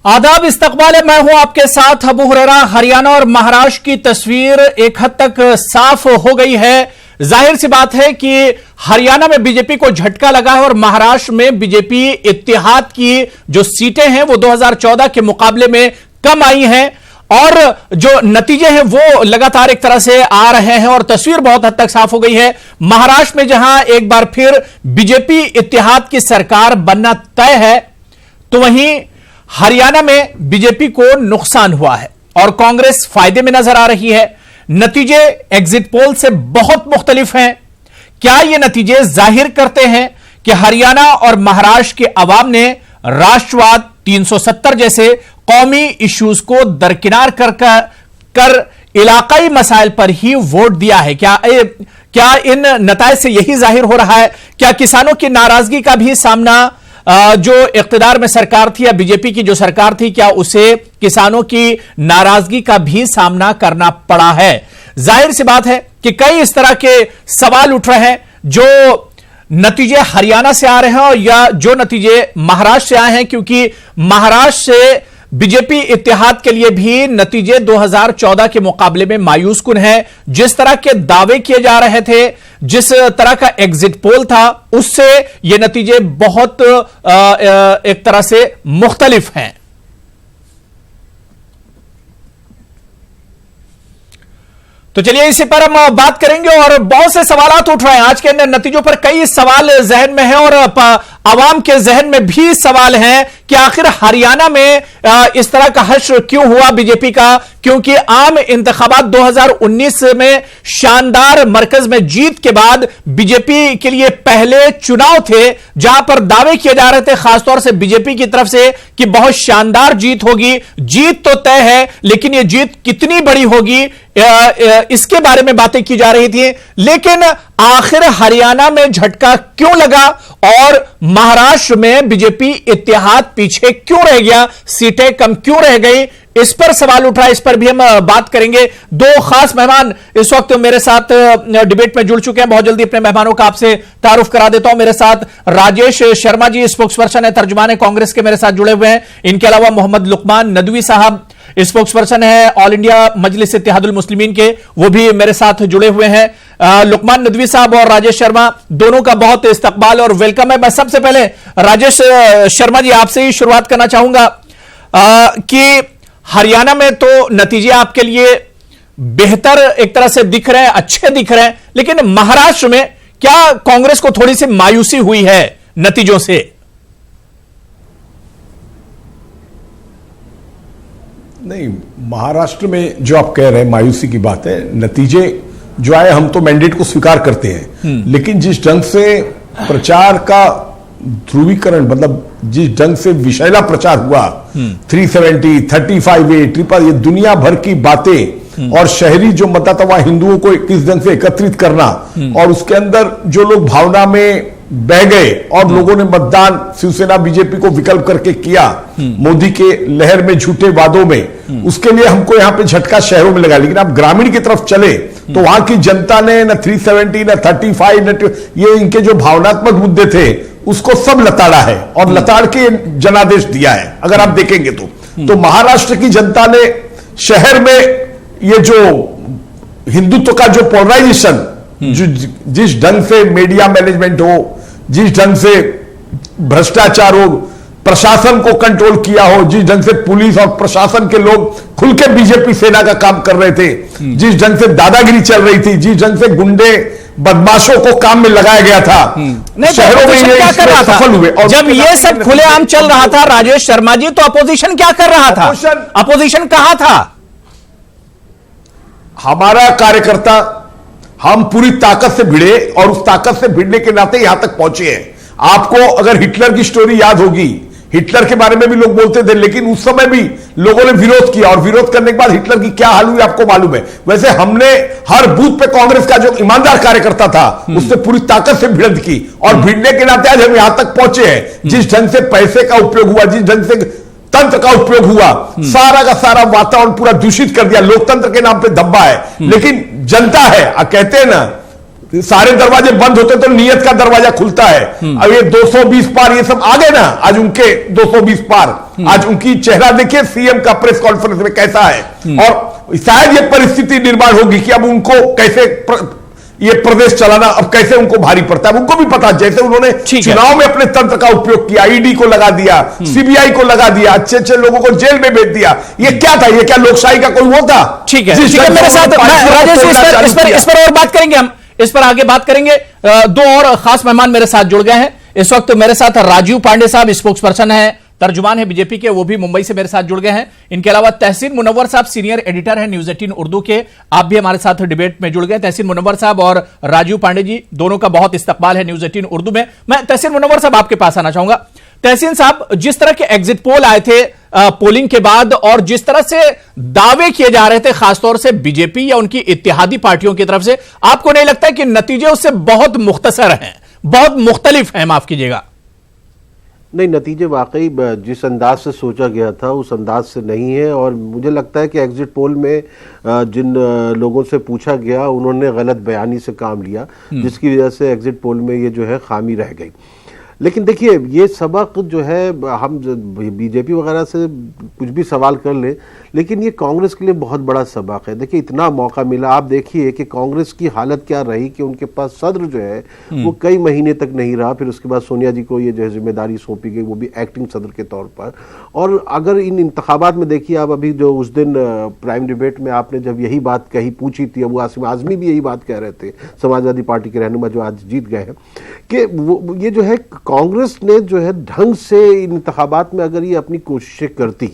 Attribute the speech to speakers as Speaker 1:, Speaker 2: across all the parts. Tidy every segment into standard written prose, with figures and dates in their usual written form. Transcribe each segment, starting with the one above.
Speaker 1: आदाब, इस्तकबाल है। मैं हूं आपके साथ अबू हुरैरा। हरियाणा और महाराष्ट्र की तस्वीर एक हद तक साफ हो गई है। जाहिर सी बात है कि हरियाणा में बीजेपी को झटका लगा है और महाराष्ट्र में बीजेपी इत्तेहाद की जो सीटें हैं वो 2014 के मुकाबले में कम आई हैं और जो नतीजे हैं वो लगातार एक तरह से आ रहे हैं और तस्वीर बहुत हद तक साफ हो गई है। महाराष्ट्र में जहां एक बार फिर बीजेपी इत्तेहाद की सरकार बनना तय है, तो वहीं हरियाणा में बीजेपी को नुकसान हुआ है और कांग्रेस फायदे में नजर आ रही है। नतीजे एग्जिट पोल से बहुत मुख्तलिफ हैं। क्या ये नतीजे जाहिर करते हैं कि हरियाणा और महाराष्ट्र के अवाम ने राष्ट्रवाद, 370 जैसे कौमी इश्यूज को दरकिनार कर इलाकाई मसाइल पर ही वोट दिया है? क्या इन नताइज से यही जाहिर हो रहा है? क्या किसानों की नाराजगी का भी सामना जो इख्तिदार में सरकार थी या बीजेपी की जो सरकार थी, क्या उसे किसानों की नाराजगी का भी सामना करना पड़ा है? जाहिर सी बात है कि कई इस तरह के सवाल उठ रहे हैं जो नतीजे हरियाणा से आ रहे हैं और या जो नतीजे महाराष्ट्र से आए हैं, क्योंकि महाराष्ट्र से बीजेपी इत्तेहाद के लिए भी नतीजे 2014 के मुकाबले में मायूस कुन है। जिस तरह के दावे किए जा रहे थे, जिस तरह का एग्जिट पोल था, उससे ये नतीजे बहुत एक तरह से मुख्तलिफ हैं। तो चलिए इसी पर हम बात करेंगे और बहुत से सवालात उठ रहे हैं। आज के नतीजों पर कई सवाल जहन में हैं और आवाम के जहन में भी सवाल हैं कि आखिर हरियाणा में इस तरह का हश्र क्यों हुआ बीजेपी का, क्योंकि आम इंतखाबात 2019 में शानदार मरकज में जीत के बाद बीजेपी के लिए पहले चुनाव थे जहां पर दावे किए जा रहे थे खासतौर से बीजेपी की तरफ से कि बहुत शानदार जीत होगी। जीत तो तय है, लेकिन यह जीत कितनी बड़ी होगी इसके बारे में बातें की जा रही थी। लेकिन आखिर हरियाणा में झटका क्यों लगा और महाराष्ट्र में बीजेपी इत्तेहाद पीछे क्यों रह गया, सीटें कम क्यों रह गई, इस पर सवाल उठ रहा है। इस पर भी हम बात करेंगे। दो खास मेहमान इस वक्त मेरे साथ डिबेट में जुड़ चुके हैं। बहुत जल्दी अपने मेहमानों का आपसे तारुफ करा देता हूं। मेरे साथ राजेश शर्मा जी, स्पोक्सपर्सन है, तर्जुमान है कांग्रेस के, मेरे साथ जुड़े हुए हैं। इनके अलावा मोहम्मद लुकमान नदवी साहब, स्पोक्सपर्सन है ऑल इंडिया मजलिस इत्तेहादुल मुस्लिमीन के, वो भी मेरे साथ जुड़े हुए हैं। लुकमान नदवी साहब और राजेश शर्मा, दोनों का बहुत इस्तकबाल और वेलकम है। मैं सबसे पहले राजेश शर्मा जी आपसे ही शुरुआत करना चाहूंगा कि हरियाणा में तो नतीजे आपके लिए बेहतर एक तरह से दिख रहे हैं, अच्छे दिख रहे हैं, लेकिन महाराष्ट्र में क्या कांग्रेस को थोड़ी सी मायूसी हुई है नतीजों से?
Speaker 2: नहीं, महाराष्ट्र में जो आप कह रहे हैं मायूसी की बात है। नतीजे जो आए, हम तो मैंडेट को स्वीकार करते हैं, लेकिन जिस ढंग से प्रचार का ध्रुवीकरण, मतलब जिस ढंग से विषैला प्रचार हुआ, 370, 35A, ट्रिपल, ये दुनिया भर की बातें और शहरी जो मतदाता वहां हिंदुओं को किस ढंग से एकत्रित करना और उसके अंदर जो लोग भावना में बह गए और लोगों ने मतदान शिवसेना बीजेपी को विकल्प करके किया मोदी के लहर में, झूठे वादों में, उसके लिए हमको यहां पे झटका शहरों में लगा। लेकिन आप ग्रामीण की तरफ चले तो वहां की जनता ने न 370 न 35 न ये इनके जो भावनात्मक मुद्दे थे उसको सब लताड़ा है और लताड़ के जनादेश दिया है। अगर आप देखेंगे तो महाराष्ट्र की जनता ने शहर में ये जो हिंदुत्व का जो पोलराइजेशन, जिस ढंग से मीडिया मैनेजमेंट हो, जिस ढंग से भ्रष्टाचार हो, प्रशासन को कंट्रोल किया हो, जिस ढंग से पुलिस और प्रशासन के लोग खुल के बीजेपी सेना का काम कर रहे थे, जिस ढंग से दादागिरी चल रही थी, जिस ढंग से गुंडे बदमाशों को काम में लगाया गया था, शहरों में क्या कर रहा था? सफल हुए। और जब ये सब खुलेआम चल रहा था राजेश शर्मा जी, तो अपोजिशन क्या कर रहा था? अपोजिशन कहां था? हमारा कार्यकर्ता, हम पूरी ताकत से भिड़े और उस ताकत से भिड़ने के नाते यहां तक पहुंचे हैं। आपको अगर हिटलर की स्टोरी याद होगी, हिटलर के बारे में भी लोग बोलते थे, लेकिन उस समय भी लोगों ने विरोध किया और विरोध करने के बाद हिटलर की क्या हाल हुई आपको मालूम है। वैसे हमने हर बूथ पे कांग्रेस का जो ईमानदार कार्यकर्ता था उससे पूरी ताकत से भिड़ंत की और भिड़ने के नाते आज हम यहां तक पहुंचे हैं। जिस ढंग से पैसे का उपयोग हुआ, जिस ढंग से तंत्र का उपयोग हुआ, सारा का सारा वातावरण पूरा दूषित कर दिया। लोकतंत्र के नाम पे धब्बा है, लेकिन जनता है, कहते हैं ना सारे दरवाजे बंद होते तो नियत का दरवाजा खुलता है। अब ये 220 पार ये सब आ गए ना, आज उनके 220 पार, आज उनकी चेहरा देखिए सीएम का प्रेस कॉन्फ्रेंस में कैसा है। और शायद ये परिस्थिति निर्माण होगी कि अब उनको कैसे ये प्रदेश चलाना अब कैसे उनको भारी पड़ता है। उनको भी पता, जैसे उन्होंने चुनाव में अपने तंत्र का उपयोग किया, ईडी को लगा दिया, सीबीआई को लगा दिया, अच्छे अच्छे लोगों को जेल में भेज दिया, ये क्या था? ये क्या लोकशाही का कोई वो था?
Speaker 1: ठीक है, मेरे साथ राजेश इस पर और बात करेंगे, हम इस पर आगे बात करेंगे। दो और खास मेहमान मेरे साथ जुड़ गए हैं इस वक्त। मेरे साथ राजीव पांडे साहब, स्पोक्स पर्सन है, तर्जुमान है बीजेपी के, वो भी मुंबई से मेरे साथ जुड़ गए हैं। इनके अलावा तहसीन मुनव्वर साहब, सीनियर एडिटर है न्यूज 18 उर्दू के, आप भी हमारे साथ डिबेट में जुड़ गए। तहसीन मुनव्वर साहब और राजीव पांडे जी, दोनों का बहुत इस्तकबाल है न्यूज 18 उर्दू में। मैं तहसीन मुनव्वर साहब आपके पास आना चाहूंगा। तहसीन साहब, जिस तरह के एग्जिट पोल आए थे पोलिंग के बाद और जिस तरह से दावे किए जा रहे थे खासतौर से बीजेपी या उनकी इत्तेहादी पार्टियों की तरफ से, आपको नहीं लगता कि नतीजे उससे बहुत मुख्तसर हैं, बहुत मुख्तलिफ हैं? माफ कीजिएगा।
Speaker 3: नहीं, नतीजे वाकई जिस अंदाज से सोचा गया था उस अंदाज से नहीं है। और मुझे लगता है कि एग्जिट पोल में जिन लोगों से पूछा गया उन्होंने गलत बयानी से काम लिया, जिसकी वजह से एग्जिट पोल में ये जो है खामी रह गई। लेकिन देखिए, ये सबक जो है, हम बीजेपी वगैरह से कुछ भी सवाल कर ले, लेकिन ये कांग्रेस के लिए बहुत बड़ा सबक है। देखिए, इतना मौका मिला, आप देखिए कि कांग्रेस की हालत क्या रही कि उनके पास सदर जो है वो कई महीने तक नहीं रहा। फिर उसके बाद सोनिया जी को ये जो है जिम्मेदारी सौंपी गई, वो भी एक्टिंग सदर के तौर पर। और अगर इन इंतखाबात में देखिए, आप अभी जो उस दिन प्राइम डिबेट में आपने जब यही बात कही पूछी थी, अब वो आसिम आजमी भी यही बात कह रहे थे, समाजवादी पार्टी के रहनुमा जो आज जीत गए हैं, कि वो ये जो है कांग्रेस ने जो है ढंग से इन इंतखाबात में अगर ये अपनी कोशिशें करती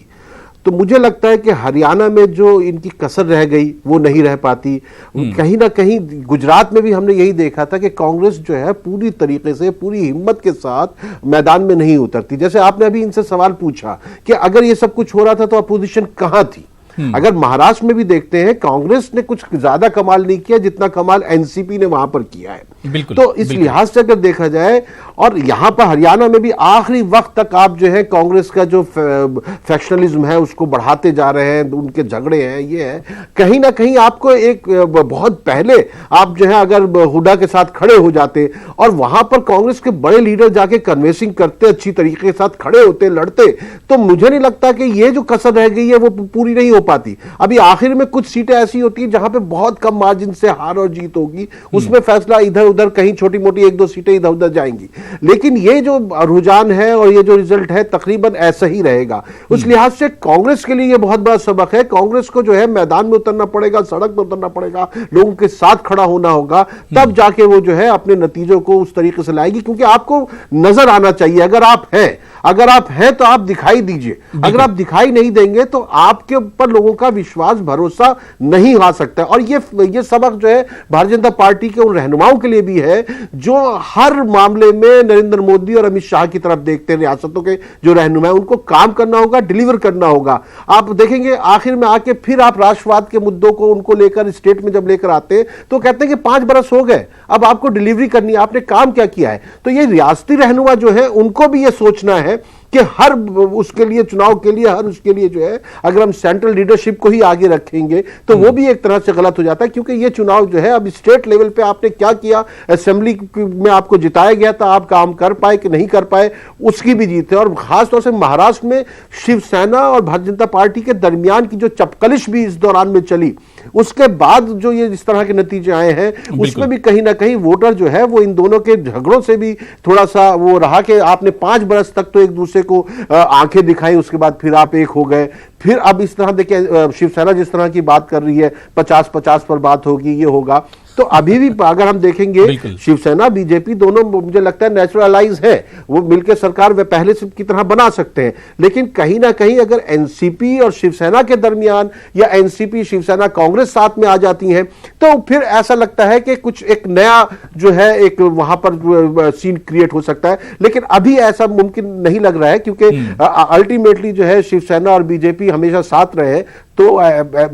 Speaker 3: तो मुझे लगता है कि हरियाणा में जो इनकी कसर रह गई वो नहीं रह पाती। कहीं ना कहीं गुजरात में भी हमने यही देखा था कि कांग्रेस जो है पूरी तरीके से, पूरी हिम्मत के साथ मैदान में नहीं उतरती। जैसे आपने अभी इनसे सवाल पूछा कि अगर ये सब कुछ हो रहा था तो अपोजिशन कहां थी। अगर महाराष्ट्र में भी देखते हैं, कांग्रेस ने कुछ ज्यादा कमाल नहीं किया जितना कमाल एनसीपी ने वहां पर किया है। तो इस लिहाज से अगर देखा जाए, और यहां पर हरियाणा में भी आखिरी वक्त तक आप जो है कांग्रेस का जो फैक्शनलिज्म है उसको बढ़ाते जा रहे हैं, उनके झगड़े हैं, ये है कहीं ना कहीं आपको एक बहुत पहले आप जो है अगर हुड्डा के साथ खड़े हो जाते और वहां पर कांग्रेस के बड़े लीडर जाके कन्विंसिंग करते, अच्छी तरीके के साथ खड़े होते, लड़ते, तो मुझे नहीं लगता कि ये जो कसर रह गई है वो पूरी नहीं पाती। अभी आखिर में कुछ सीटें ऐसी होती हैं जहां पे बहुत कम मार्जिन से हार और जीत होगी, उसमें फैसला इधर उधर, कहीं छोटी मोटी एक दो सीटें इधर उधर जाएंगी। लेकिन ये जो रुझान है और ये जो रिजल्ट है तकरीबन ऐसा ही रहेगा। उस लिहाज से कांग्रेस के लिए ये बहुत बड़ा सबक है। कांग्रेस को जो है मैदान में उतरना पड़ेगा, सड़क में उतरना पड़ेगा, लोगों के साथ खड़ा होना होगा, तब जाके वो जो है अपने नतीजों को उस तरीके से लाएगी। क्योंकि आपको नजर आना चाहिए, अगर आप हैं तो आप दिखाई दीजिए। अगर आप दिखाई नहीं देंगे तो आपके ऊपर लोगों का विश्वास, भरोसा नहीं आ सकता। और ये सबक जो है भारतीय जनता पार्टी के उन रहनुमाओं के लिए भी है जो हर मामले में नरेंद्र मोदी और अमित शाह की तरफ देखते हैं। रियासतों के जो रहनुमा है उनको काम करना होगा, डिलीवर करना होगा। आप देखेंगे आखिर में आके फिर आप राष्ट्रवाद के मुद्दों को उनको लेकर स्टेट में जब लेकर आते हैं तो कहते हैं कि 5 बरस हो गए, अब आपको डिलीवरी करनी है, आपने काम क्या किया है। तो ये रियासती रहनुमा जो है उनको भी ये सोचना है कि हर उसके लिए, चुनाव के लिए, हर उसके लिए जो है अगर हम सेंट्रल लीडरशिप को ही आगे रखेंगे तो वो भी एक तरह से गलत हो जाता है। क्योंकि ये चुनाव जो है अब स्टेट लेवल पे आपने क्या किया, असेंबली में आपको जिताया गया था, आप काम कर पाए कि नहीं कर पाए, उसकी भी जीत है। और खासतौर से महाराष्ट्र में शिवसेना और भारतीय जनता पार्टी के दरमियान की जो चपकलिश भी इस दौरान में चली, उसके बाद जो ये इस तरह के नतीजे आए हैं उसमें भी कहीं ना कहीं वोटर जो है वो इन दोनों के झगड़ों से भी थोड़ा सा वो रहा कि आपने 5 बरस तक तो एक दूसरे को आंखें दिखाई, उसके बाद फिर आप एक हो गए। फिर अब इस तरह देखिए शिवसेना जिस तरह की बात कर रही है, 50-50 पर बात होगी, ये होगा। तो अभी भी अगर हम देखेंगे शिवसेना बीजेपी दोनों मुझे लगता है नेचुरल अलाइज है, वो मिलकर सरकार वे पहले से की तरह बना सकते हैं। लेकिन कहीं ना कहीं अगर एनसीपी और शिवसेना के दरमियान या एनसीपी शिवसेना कांग्रेस साथ में आ जाती हैं तो फिर ऐसा लगता है कि कुछ एक नया जो है एक वहां पर सीन क्रिएट हो सकता है। लेकिन अभी ऐसा मुमकिन नहीं लग रहा है क्योंकि अल्टीमेटली जो है शिवसेना और बीजेपी हमेशा साथ रहे तो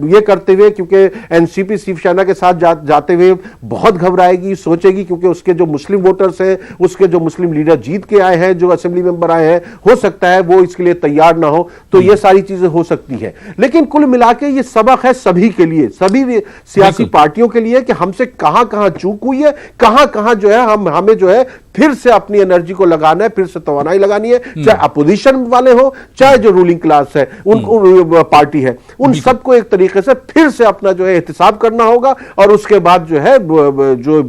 Speaker 3: ये करते हुए, क्योंकि एनसीपी शिवसेना के साथ जाते हुए बहुत घबराएगी, सोचेगी, क्योंकि उसके जो मुस्लिम वोटर्स हैं, उसके जो मुस्लिम लीडर जीत के आए हैं, जो असेंबली मेंबर आए हैं, हो सकता है वो इसके लिए तैयार ना हो। तो ये सारी चीजें हो सकती है। लेकिन कुल मिला के ये सबक है सभी के लिए, सभी सियासी पार्टियों के लिए, कि हमसे कहां कहां चूक हुई है, कहां कहां जो है हमें जो है फिर से अपनी एनर्जी को लगाना है, फिर से तवानाई लगानी है, चाहे अपोजिशन वाले हो, चाहे जो रूलिंग क्लास है, उन पार्टी है, उन सबको एक तरीके से फिर से अपना जो है एहतिसाब करना होगा, और उसके बाद जो है जो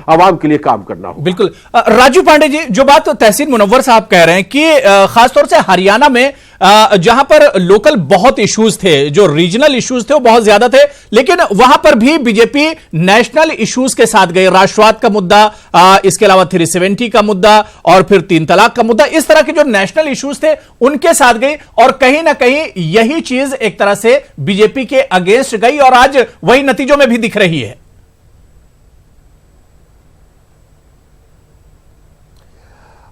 Speaker 3: आवाम के लिए काम करना होगा।
Speaker 1: बिल्कुल। राजू पांडे जी, जो बात तहसीन मुनव्वर साहब कह रहे हैं कि खासतौर से हरियाणा में जहां पर लोकल बहुत इश्यूज थे, जो रीजनल इश्यूज थे वो बहुत ज्यादा थे, लेकिन वहां पर भी बीजेपी नेशनल इश्यूज के साथ गई। राष्ट्रवाद का मुद्दा, इसके अलावा 370 का मुद्दा, और फिर 3 तलाक का मुद्दा, इस तरह के जो नेशनल इश्यूज थे उनके साथ गई, और कहीं ना कहीं यही चीज एक तरह से बीजेपी के अगेंस्ट गई, और आज वही नतीजों में भी दिख रही है।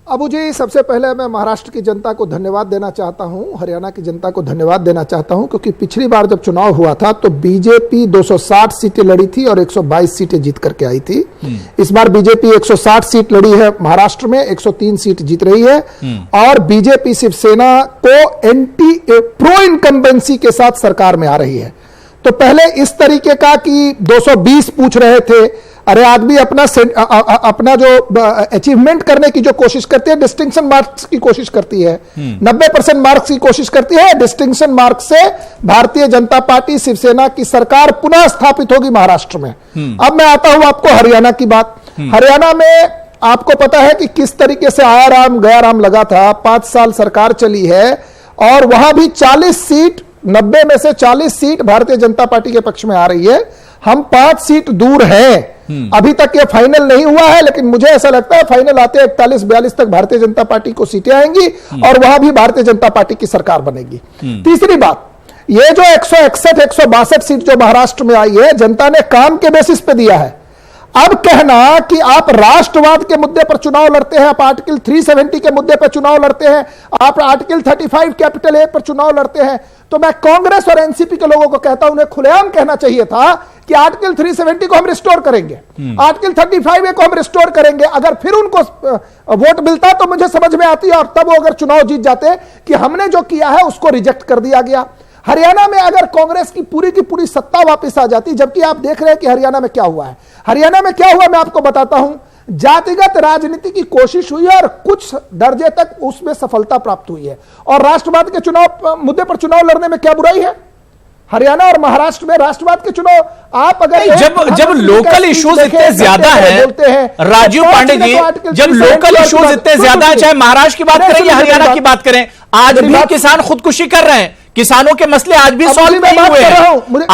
Speaker 4: अबू जी, सबसे पहले मैं महाराष्ट्र की जनता को धन्यवाद देना चाहता हूं, हरियाणा की जनता को धन्यवाद देना चाहता हूं, क्योंकि पिछली बार जब चुनाव हुआ था तो बीजेपी 260 सीटें लड़ी थी और 122 सीटें जीत करके आई थी। इस बार बीजेपी 160 सीट लड़ी है महाराष्ट्र में, 103 सीट जीत रही है, और बीजेपी शिवसेना को प्रो इनकम्बेंसी के साथ सरकार में आ रही है। तो पहले इस तरीके का कि 220 पूछ रहे थे, अरे आदमी अपना जो अचीवमेंट करने की जो कोशिश करती है, डिस्टिंक्शन मार्क्स की कोशिश करती है, 90% मार्क्स की कोशिश करती है, डिस्टिंक्शन मार्क्स से भारतीय जनता पार्टी शिवसेना की सरकार पुनः स्थापित होगी महाराष्ट्र में। अब मैं आता हूं आपको हरियाणा की बात। हरियाणा में आपको पता है कि किस तरीके से आया राम गया राम लगा था। 5 साल सरकार चली है, और वहां भी 40 सीट, 90 में से 40 सीट भारतीय जनता पार्टी के पक्ष में आ रही है। हम 5 सीट दूर हैं। अभी तक ये फाइनल नहीं हुआ है, लेकिन मुझे ऐसा लगता है फाइनल आते 41-42 तक भारतीय जनता पार्टी को सीटें आएंगी, और वहां भी भारतीय जनता पार्टी की सरकार बनेगी। तीसरी बात, ये जो 161-162 सीट जो महाराष्ट्र में आई है, जनता ने काम के बेसिस पे दिया है। अब कहना कि आप राष्ट्रवाद के मुद्दे पर चुनाव लड़ते हैं, आप आर्टिकल 370 के मुद्दे पर चुनाव लड़ते हैं, आप आर्टिकल 35 कैपिटल ए पर चुनाव लड़ते हैं, तो मैं कांग्रेस और एनसीपी के लोगों को कहता हूं, उन्हें खुलेआम कहना चाहिए था कि आर्टिकल 370 को हम रिस्टोर करेंगे, आर्टिकल 35 को हम रिस्टोर करेंगे। अगर फिर उनको वोट मिलता तो मुझे समझ में आती, और तब वो अगर चुनाव जीत जाते कि हमने जो किया है उसको रिजेक्ट कर दिया गया। हरियाणा में अगर कांग्रेस की पूरी सत्ता वापस आ जाती, जबकि आप देख रहे हैं कि हरियाणा में क्या हुआ है। हरियाणा में क्या हुआ मैं आपको बताता हूं। जातिगत राजनीति की कोशिश हुई है, और कुछ दर्जे तक उसमें सफलता प्राप्त हुई है, और राष्ट्रवाद के चुनाव मुद्दे पर चुनाव लड़ने में क्या बुराई है। हरियाणा और महाराष्ट्र में राष्ट्रवाद के चुनाव आप अगर
Speaker 1: जब लोकल इश्यूज इतने ज्यादा है, राजीव पांडे जी, जब लोकल इश्यूज इतने ज्यादा है, चाहे महाराष्ट्र की बात करें या हरियाणा की बात करें, आज भी किसान खुदकुशी कर रहे हैं। किसानों के मसले आज भी सॉल्व नहीं हुए हैं।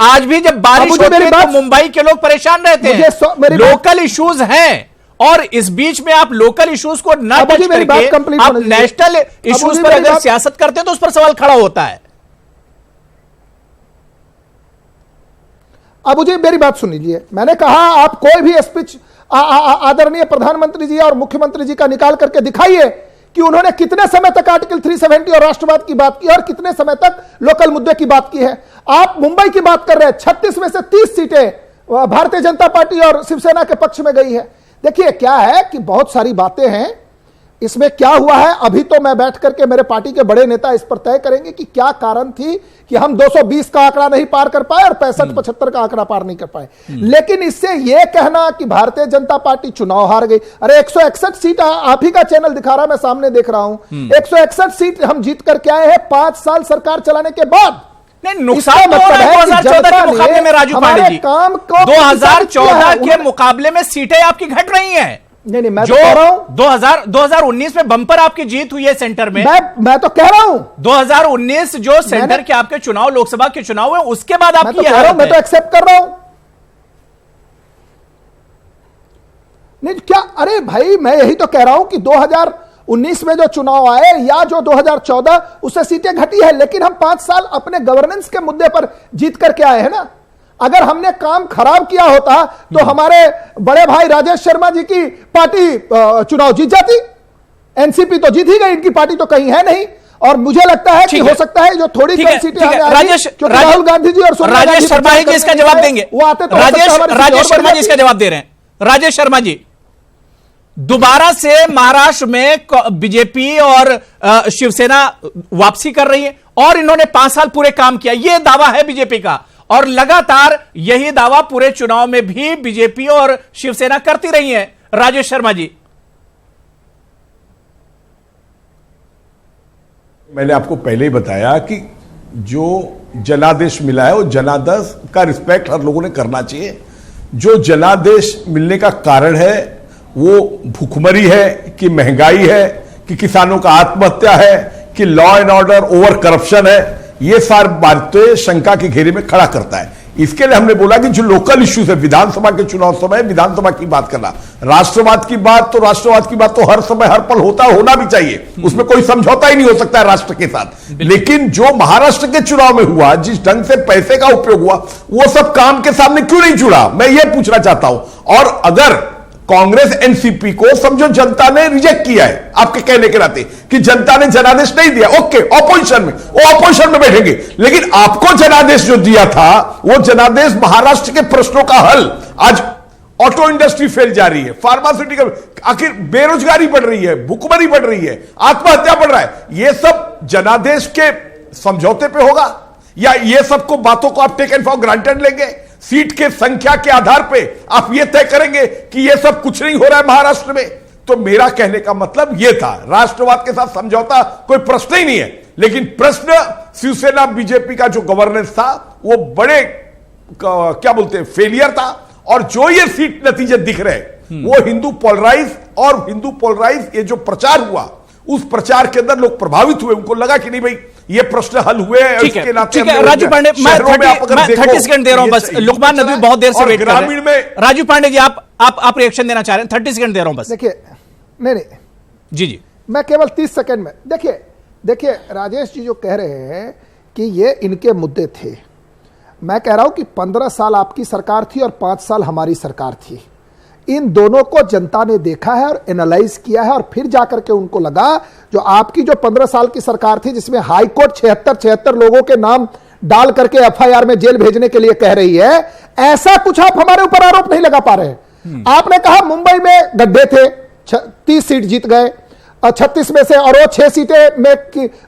Speaker 1: आज भी जब बारिश होती है तो मुंबई के लोग परेशान रहते हैं। लोकल इश्यूज हैं, और इस बीच में आप लोकल इश्यूज को ना टच करके आप नेशनल इश्यूज पर अगर सियासत करते हैं तो उस पर सवाल खड़ा होता है।
Speaker 4: अब मुझे मेरी बात सुन लीजिए। मैंने कहा आप कोई भी स्पीच आदरणीय प्रधानमंत्री जी और मुख्यमंत्री जी का निकाल करके दिखाइए कि उन्होंने कितने समय तक आर्टिकल 370 और राष्ट्रवाद की बात की, और कितने समय तक लोकल मुद्दे की बात की है। आप मुंबई की बात कर रहे हैं, 36 में से 30 सीटें भारतीय जनता पार्टी और शिवसेना के पक्ष में गई है। देखिए क्या है कि बहुत सारी बातें हैं, इसमें क्या हुआ है अभी तो मैं बैठ करके, मेरे पार्टी के बड़े नेता इस पर तय करेंगे कि क्या कारण थी कि हम 220 का आंकड़ा नहीं पार कर पाए और 65-75 का आंकड़ा पार नहीं कर पाए। लेकिन इससे यह कहना कि भारतीय जनता पार्टी चुनाव हार गई, अरे 161 सीट आप ही का चैनल दिखा रहा, मैं सामने देख रहा हूं, 161 सीट हम जीत करके आए हैं 5 साल सरकार चलाने के बाद।
Speaker 1: नहीं, नुकसान तो हो रहा है 2014 के मुकाबले में राजू पांडे जी, 2014 के मुकाबले में सीटें आपकी घट रही हैं।
Speaker 4: नहीं, मैं तो कह रहा हूं
Speaker 1: 2019 में बंपर आपकी जीत हुई है सेंटर में।
Speaker 4: मैं तो कह रहा हूं
Speaker 1: 2019 जो सेंटर के आपके चुनाव, लोकसभा के चुनाव हुए, उसके बाद आपकी
Speaker 4: मैं तो एक्सेप्ट कर रहा हूं। नहीं क्या, अरे भाई मैं यही तो कह रहा हूं कि 2019 में जो चुनाव आए या जो 2014 उससे सीटें घटी है, लेकिन हम 5 साल अपने गवर्नेंस के मुद्दे पर जीत करके आए हैं ना। अगर हमने काम खराब किया होता तो हमारे बड़े भाई राजेश शर्मा जी की पार्टी चुनाव जीत जाती। एनसीपी तो जीत ही गई, इनकी पार्टी तो कहीं है नहीं, और मुझे लगता है कि
Speaker 1: ठीक
Speaker 4: हो
Speaker 1: है।
Speaker 4: सकता है जो थोड़ी
Speaker 1: ठीक है,
Speaker 4: कम सीटें
Speaker 1: ठीक है।
Speaker 4: हमें आएंगी, क्योंकि राहुल गांधी जी और सोनिया गांधी
Speaker 1: राजेश शर्मा
Speaker 4: प्रचार
Speaker 1: जी इसका
Speaker 4: करने
Speaker 1: जवाब
Speaker 4: के लिए
Speaker 1: देंगे।
Speaker 4: वो आते तो हो सकता है हमारी सीटें
Speaker 1: राजेश
Speaker 4: और
Speaker 1: शर्मा
Speaker 4: बढ़
Speaker 1: जी इसका
Speaker 4: जाती।
Speaker 1: जवाब दे रहे हैं। राजेश शर्मा जी, दोबारा से महाराष्ट्र में बीजेपी और शिवसेना वापसी कर रही है और इन्होंने 5 साल पूरे काम किया, यह दावा है बीजेपी का, और लगातार यही दावा पूरे चुनाव में भी बीजेपी और शिवसेना करती रही है। राजेश शर्मा जी,
Speaker 2: मैंने आपको पहले ही बताया कि जो जनादेश मिला है वो जनादेश का रिस्पेक्ट हर लोगों ने करना चाहिए। जो जनादेश मिलने का कारण है वो भूखमरी है कि महंगाई है कि किसानों का आत्महत्या है कि law and order over corruption है, ये सारी बातें शंका के घेरे में खड़ा करता है। इसके लिए हमने बोला कि जो लोकल इश्यूज है, विधानसभा के चुनाव समय विधानसभा की बात करना, राष्ट्रवाद की बात तो हर समय हर पल होना भी चाहिए, उसमें कोई समझौता ही नहीं हो सकता है राष्ट्र के साथ। लेकिन जो महाराष्ट्र के चुनाव में हुआ, जिस ढंग से पैसे का उपयोग हुआ, वो सब काम के सामने क्यों नहीं जुड़ा, मैं ये पूछना चाहता हूं। और अगर कांग्रेस एनसीपी को समझो जनता ने रिजेक्ट किया है, आपके कहने के नाते कि जनता ने जनादेश नहीं दिया, ओके, ऑपोजिशन में बैठेंगे, लेकिन आपको जनादेश जो दिया था वो जनादेश महाराष्ट्र के प्रश्नों का हल। आज ऑटो इंडस्ट्री फेल जा रही है, फार्मास्यूटिकल, आखिर बेरोजगारी बढ़ रही है, भूखमरी बढ़ रही है, आत्महत्या बढ़ रहा है, ये सब जनादेश के समझौते पे होगा या ये सबको बातों को आप टेकन फॉर ग्रांटेड लेंगे? सीट के संख्या के आधार पे आप ये तय करेंगे कि ये सब कुछ नहीं हो रहा है महाराष्ट्र में? तो मेरा कहने का मतलब ये था, राष्ट्रवाद के साथ समझौता कोई प्रश्न ही नहीं है, लेकिन प्रश्न शिवसेना बीजेपी का जो गवर्नेंस था वो बड़े क्या बोलते हैं फेलियर था। और जो ये सीट नतीजे दिख रहे वो हिंदू पोलराइज ये जो प्रचार हुआ, उस प्रचार के अंदर लोग प्रभावित हुए, उनको लगा कि नहीं भाई ये प्रश्न हल हुए हैं।
Speaker 1: ठीक है, ठीक है। राजू पांडे, मैं 30 सेकंड दे रहा हूं बस, लुकमान नदवी बहुत देर से वेट कर रहे हैं। राजू पांडे जी, आप रिएक्शन देना चाह रहे हैं, 30 सेकंड दे रहा हूं बस।
Speaker 4: देखिए, नहीं
Speaker 1: जी,
Speaker 4: मैं केवल 30 सेकंड में, देखिए राजेश जी जो कह रहे हैं कि ये इनके मुद्दे थे, मैं कह रहा हूं कि 15 साल आपकी सरकार थी और 5 साल हमारी सरकार थी। इन दोनों को जनता ने देखा है और एनालाइज किया है, और फिर जाकर के उनको लगा जो आपकी जो 15 साल की सरकार थी, जिसमें हाई कोर्ट 76 लोगों के नाम डाल करके एफआईआर में जेल भेजने के लिए कह रही है, ऐसा कुछ आप हमारे ऊपर आरोप नहीं लगा पा रहे हैं। आपने कहा मुंबई में गड्ढे थे, 30 सीट जीत गए 36 में से, और वो 6 सीटें में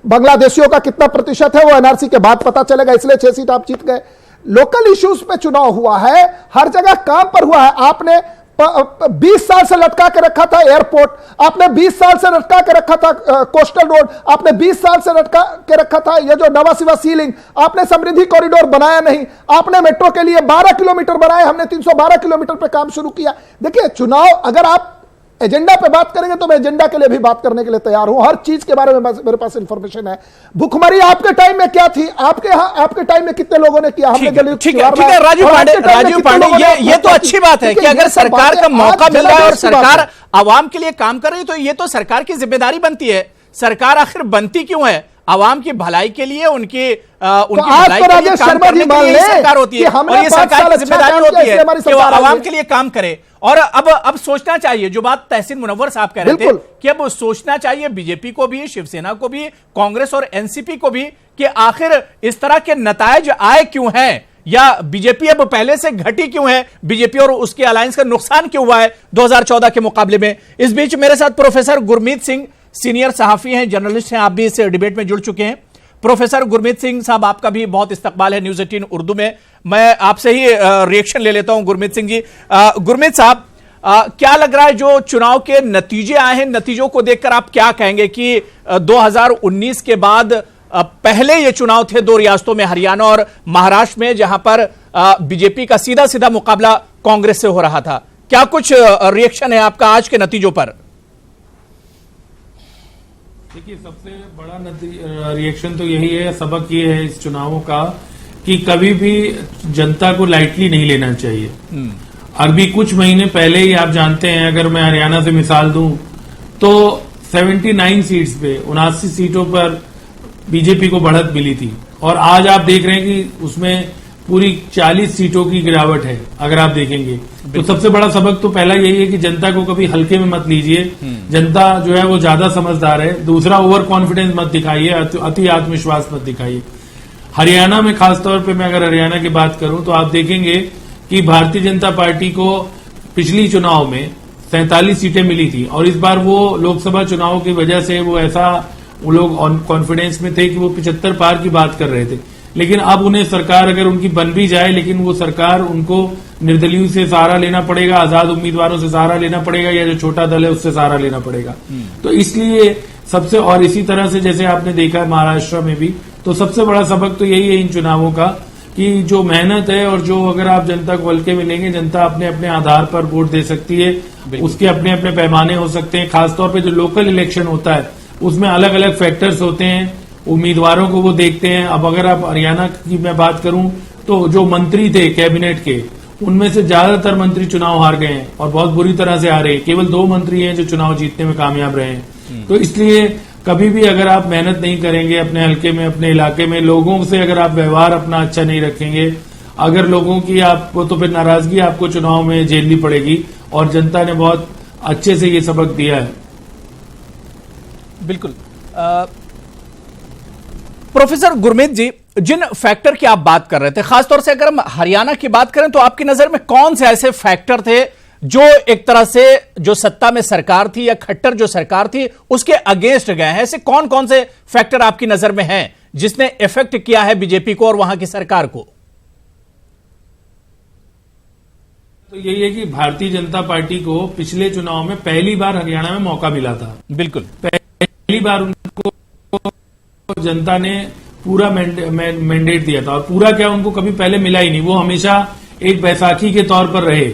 Speaker 4: बांग्लादेशियों का कितना प्रतिशत है वो एनआरसी के बाद पता चलेगा, इसलिए 6 सीट आप जीत गए। लोकल इश्यूज पे चुनाव हुआ है, हर जगह काम पर हुआ है। आपने 20 साल से लटका के रखा था एयरपोर्ट, आपने 20 साल से लटका के रखा था कोस्टल रोड, आपने 20 साल से लटका के रखा था ये जो नवा सिवा सी लिंक, आपने समृद्धि कॉरिडोर बनाया नहीं, आपने मेट्रो के लिए 12 किलोमीटर बनाए, हमने 312 किलोमीटर पे काम शुरू किया। देखिए, चुनाव अगर आप एजेंडा पे बात करेंगे तो मैं एजेंडा के लिए भी बात करने के लिए तैयार हूं, हर चीज के बारे में मेरे पास इंफॉर्मेशन है। भुखमरी आपके टाइम में क्या थी, आपके टाइम में कितने लोगों ने किया, हमने जल्दी
Speaker 1: ठीक है राजू पांडे, ये तो अच्छी बात है कि अगर सरकार का मौका मिल रहा है और सरकार आवाम के लिए काम कर रही है तो ये तो सरकार की जिम्मेदारी बनती है। सरकार आखिर बनती क्यों है? आवाम की भलाई के लिए, उनकी भलाई के लिए काम करने के लिए सरकार होती है, और ये सरकार की जिम्मेदारी होती है कि वो आवाम के लिए काम करे। और अब सोचना चाहिए, जो बात तहसीन मुनव्वर साहब कह रहे थे कि अब सोचना चाहिए बीजेपी को भी, शिवसेना को भी, कांग्रेस और एनसीपी को भी कि आखिर इस तरह के नतायज आए क्यों हैं, या बीजेपी अब पहले से घटी क्यों है, बीजेपी और उसके अलायंस का नुकसान क्यों हुआ है 2014 के मुकाबले में। इस बीच मेरे साथ प्रोफेसर गुरमीत सिंह, सीनियर सहाफी हैं, जर्नलिस्ट हैं, आप भी इस डिबेट में जुड़ चुके हैं। प्रोफेसर गुरमीत सिंह साहब, आपका भी बहुत इस्तकबाल है न्यूज़ 18 उर्दू में। मैं आपसे ही रिएक्शन ले लेता हूं गुरमीत सिंह जी। गुरमीत साहब, क्या लग रहा है जो चुनाव के नतीजे आए हैं, नतीजों को देखकर आप क्या कहेंगे कि 2019 के बाद पहले ये चुनाव थे 2 रियासतों में, हरियाणा और महाराष्ट्र में, जहां पर बीजेपी का सीधा सीधा मुकाबला कांग्रेस से हो रहा था। क्या कुछ रिएक्शन है आपका आज के नतीजों पर?
Speaker 5: देखिए, सबसे बड़ा रिएक्शन तो यही है, सबक ये है इस चुनावों का कि कभी भी जनता को लाइटली नहीं लेना चाहिए। अभी कुछ महीने पहले ही आप जानते हैं, अगर मैं हरियाणा से मिसाल दूं तो 79 सीट्स पे 79 सीटों पर बीजेपी को बढ़त मिली थी, और आज आप देख रहे हैं कि उसमें पूरी 40 सीटों की गिरावट है अगर आप देखेंगे। तो सबसे बड़ा सबक तो पहला यही है कि जनता को कभी हल्के में मत लीजिए। जनता जो है वो ज्यादा समझदार है। दूसरा, ओवर कॉन्फिडेंस मत दिखाइए, अति आत्मविश्वास मत दिखाइए। हरियाणा में खासतौर पे मैं अगर हरियाणा की बात करूं तो आप देखेंगे कि भारतीय जनता पार्टी को पिछली चुनाव में 47 सीटें मिली थी और इस बार वो लोकसभा चुनाव की वजह से वो लोग कॉन्फिडेंस में थे कि वो 75 पार की बात कर रहे थे। लेकिन अब उन्हें सरकार अगर उनकी बन भी जाए, लेकिन वो सरकार उनको निर्दलीय से सहारा लेना पड़ेगा, आजाद उम्मीदवारों से सहारा लेना पड़ेगा, या जो छोटा दल है उससे सहारा लेना पड़ेगा। तो इसलिए सबसे, और इसी तरह से जैसे आपने देखा है महाराष्ट्र में भी, तो सबसे बड़ा सबक तो यही है इन चुनावों का कि जो मेहनत है और जो अगर आप जनता को हल्के में लेंगे, जनता अपने अपने आधार पर वोट दे सकती है, उसके अपने अपने पैमाने हो सकते हैं। खासतौर पर जो लोकल इलेक्शन होता है उसमें अलग अलग फैक्टर्स होते हैं, उम्मीदवारों को वो देखते हैं। अब अगर आप हरियाणा की मैं बात करूं तो जो मंत्री थे कैबिनेट के, उनमें से ज्यादातर मंत्री चुनाव हार गए हैं और बहुत बुरी तरह से हारे। केवल 2 मंत्री हैं जो चुनाव जीतने में कामयाब रहे हैं। तो इसलिए कभी भी अगर आप मेहनत नहीं करेंगे अपने हल्के में, अपने इलाके में, लोगों से अगर आप व्यवहार अपना अच्छा नहीं रखेंगे, अगर लोगों की आपको, तो फिर नाराजगी आपको चुनाव में झेलनी पड़ेगी। और जनता ने बहुत अच्छे से ये सबक दिया है।
Speaker 1: बिल्कुल। प्रोफेसर गुरमीत जी, जिन फैक्टर की आप बात कर रहे थे, खासतौर से अगर हम हरियाणा की बात करें तो आपकी नजर में कौन से ऐसे फैक्टर थे जो एक तरह से जो सत्ता में सरकार थी या खट्टर जो सरकार थी उसके अगेंस्ट गए हैं? ऐसे कौन कौन से फैक्टर आपकी नजर में हैं जिसने इफेक्ट किया है बीजेपी को और वहां की सरकार को?
Speaker 5: तो यही है कि भारतीय जनता पार्टी को पिछले चुनाव में पहली बार हरियाणा में मौका मिला था।
Speaker 1: बिल्कुल,
Speaker 5: पहली बार उनको जनता ने पूरा मैंडेट दिया था, और पूरा क्या, उनको कभी पहले मिला ही नहीं। वो हमेशा एक बैसाखी के तौर पर रहे,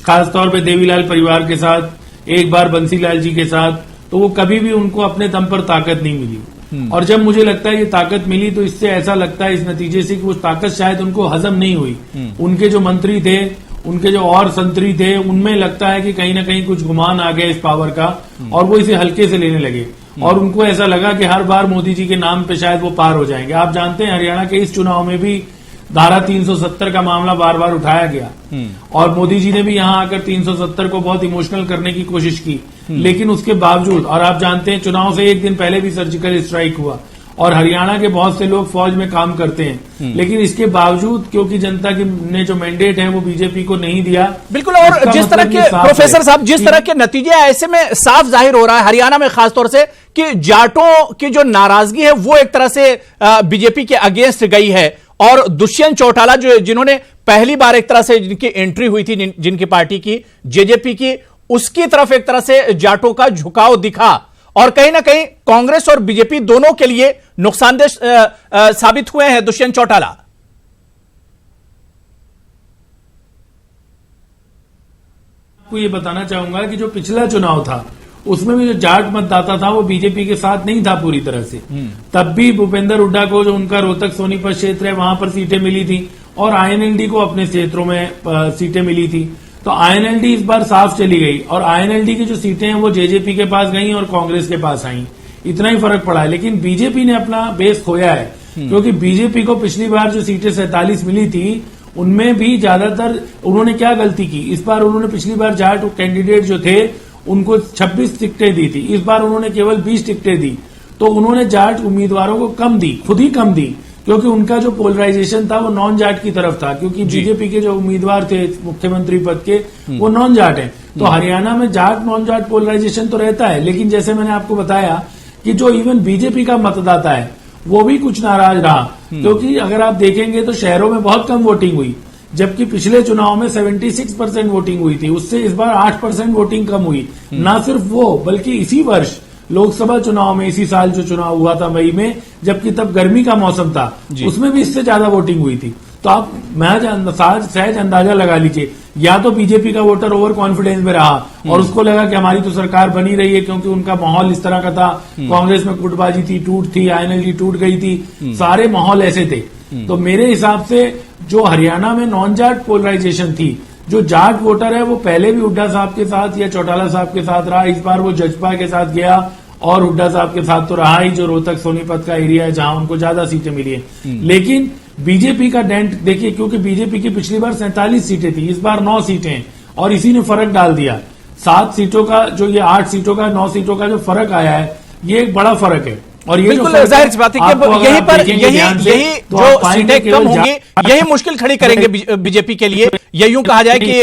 Speaker 5: खासतौर पे देवीलाल परिवार के साथ, एक बार बंसीलाल जी के साथ। तो वो कभी भी उनको अपने दम पर ताकत नहीं मिली। और जब मुझे लगता है ये ताकत मिली तो इससे ऐसा लगता है इस नतीजे से कि वो ताकत शायद उनको हजम नहीं हुई। उनके जो मंत्री थे, उनके जो और संतरी थे, उनमें लगता है कि कहीं ना कहीं कुछ गुमान आ गया इस पावर का और वो इसे हल्के से लेने लगे। और उनको ऐसा लगा कि हर बार मोदी जी के नाम पे शायद वो पार हो जाएंगे। आप जानते हैं हरियाणा के इस चुनाव में भी धारा 370 का मामला बार बार उठाया गया और मोदी जी ने भी यहां आकर 370 को बहुत इमोशनल करने की कोशिश की। लेकिन उसके बावजूद, और आप जानते हैं चुनाव से एक दिन पहले भी सर्जिकल स्ट्राइक हुआ और हरियाणा के बहुत से लोग फौज में काम करते हैं, लेकिन इसके बावजूद क्योंकि जनता की ने जो मैंडेट है वो बीजेपी को नहीं दिया।
Speaker 1: बिल्कुल। और जिस तरह के प्रोफेसर साहब, जिस तरह के नतीजे ऐसे में साफ जाहिर हो रहा है हरियाणा में खासतौर से कि जाटों की जो नाराजगी है वो एक तरह से बीजेपी के अगेंस्ट गई है और दुष्यंत चौटाला जो जिन्होंने पहली बार एक तरह से जिनकी एंट्री हुई थी, जिनकी पार्टी की जेजेपी की, उसकी तरफ एक तरह से जाटों का झुकाव दिखा और कहीं ना कहीं कांग्रेस और बीजेपी दोनों के लिए नुकसानदेह साबित हुए हैं दुष्यंत चौटाला।
Speaker 5: आपको ये बताना चाहूंगा कि जो पिछला चुनाव था उसमें भी जो जाट मतदाता था वो बीजेपी के साथ नहीं था पूरी तरह से। तब भी भूपेंद्र हुड्डा को जो उनका रोहतक सोनीपत क्षेत्र है वहां पर सीटें मिली थी और आईएनएलडी को अपने क्षेत्रों में सीटें मिली थी। तो आईएनएलडी इस बार साफ चली गई और आईएनएलडी की जो सीटें हैं वो जेजेपी के पास गई और कांग्रेस के पास आई। इतना ही फर्क पड़ा है। लेकिन बीजेपी ने अपना बेस खोया है क्योंकि बीजेपी को पिछली बार जो सीटें 47 मिली थी उनमें भी ज्यादातर उन्होंने क्या गलती की, इस बार उन्होंने पिछली बार जाट कैंडिडेट जो थे उनको 26 टिकटें दी थी, इस बार उन्होंने केवल 20 टिकटें दी। तो उन्होंने जाट उम्मीदवारों को कम दी, खुद ही कम दी, क्योंकि उनका जो पोलराइजेशन था वो नॉन जाट की तरफ था, क्योंकि बीजेपी के जो उम्मीदवार थे मुख्यमंत्री पद के वो नॉन जाट हैं। तो हरियाणा में जाट नॉन जाट पोलराइजेशन तो रहता है, लेकिन जैसे मैंने आपको बताया कि जो इवन बीजेपी का मतदाता है वो भी कुछ नाराज रहा, क्योंकि अगर आप देखेंगे तो शहरों में बहुत कम वोटिंग हुई, जबकि पिछले चुनाव में 76% वोटिंग हुई थी, उससे इस बार 8% वोटिंग कम हुई। ना सिर्फ वो बल्कि इसी वर्ष लोकसभा चुनाव में, इसी साल जो चुनाव हुआ था मई में, जबकि तब गर्मी का मौसम था, उसमें भी इससे ज्यादा वोटिंग हुई थी। तो आप सहज अंदाजा लगा लीजिए, या तो बीजेपी का वोटर ओवर कॉन्फिडेंस में रहा और उसको लगा कि हमारी तो सरकार बनी रही है, क्योंकि उनका माहौल इस तरह का था, कांग्रेस में गुटबाजी थी, टूट थी, आईएनएलडी टूट गई थी, सारे माहौल ऐसे थे। तो मेरे हिसाब से जो हरियाणा में नॉन जाट पोलराइजेशन थी, जो जाट वोटर है वो पहले भी हुड्डा साहब के साथ या चौटाला साहब के साथ रहा, इस बार वो जजपा के साथ गया और हुड्डा साहब के साथ तो रहा ही, जो रोहतक सोनीपत का एरिया है जहां उनको ज्यादा सीटें मिली है। लेकिन बीजेपी का डेंट देखिए, क्योंकि बीजेपी की पिछली बार 47 सीटें थी, इस बार 9 सीटें हैं और इसी ने फर्क डाल दिया। 7 सीटों का जो ये 8 सीटों का 9 सीटों का जो फर्क आया है, ये एक बड़ा फर्क है। और ये
Speaker 1: बिल्कुल जाहिर सी बात है कि यहीं पर यही जो सीटें कम होंगी यही मुश्किल खड़ी करेंगे बीजेपी के लिए। ये यूं कहा जाए कि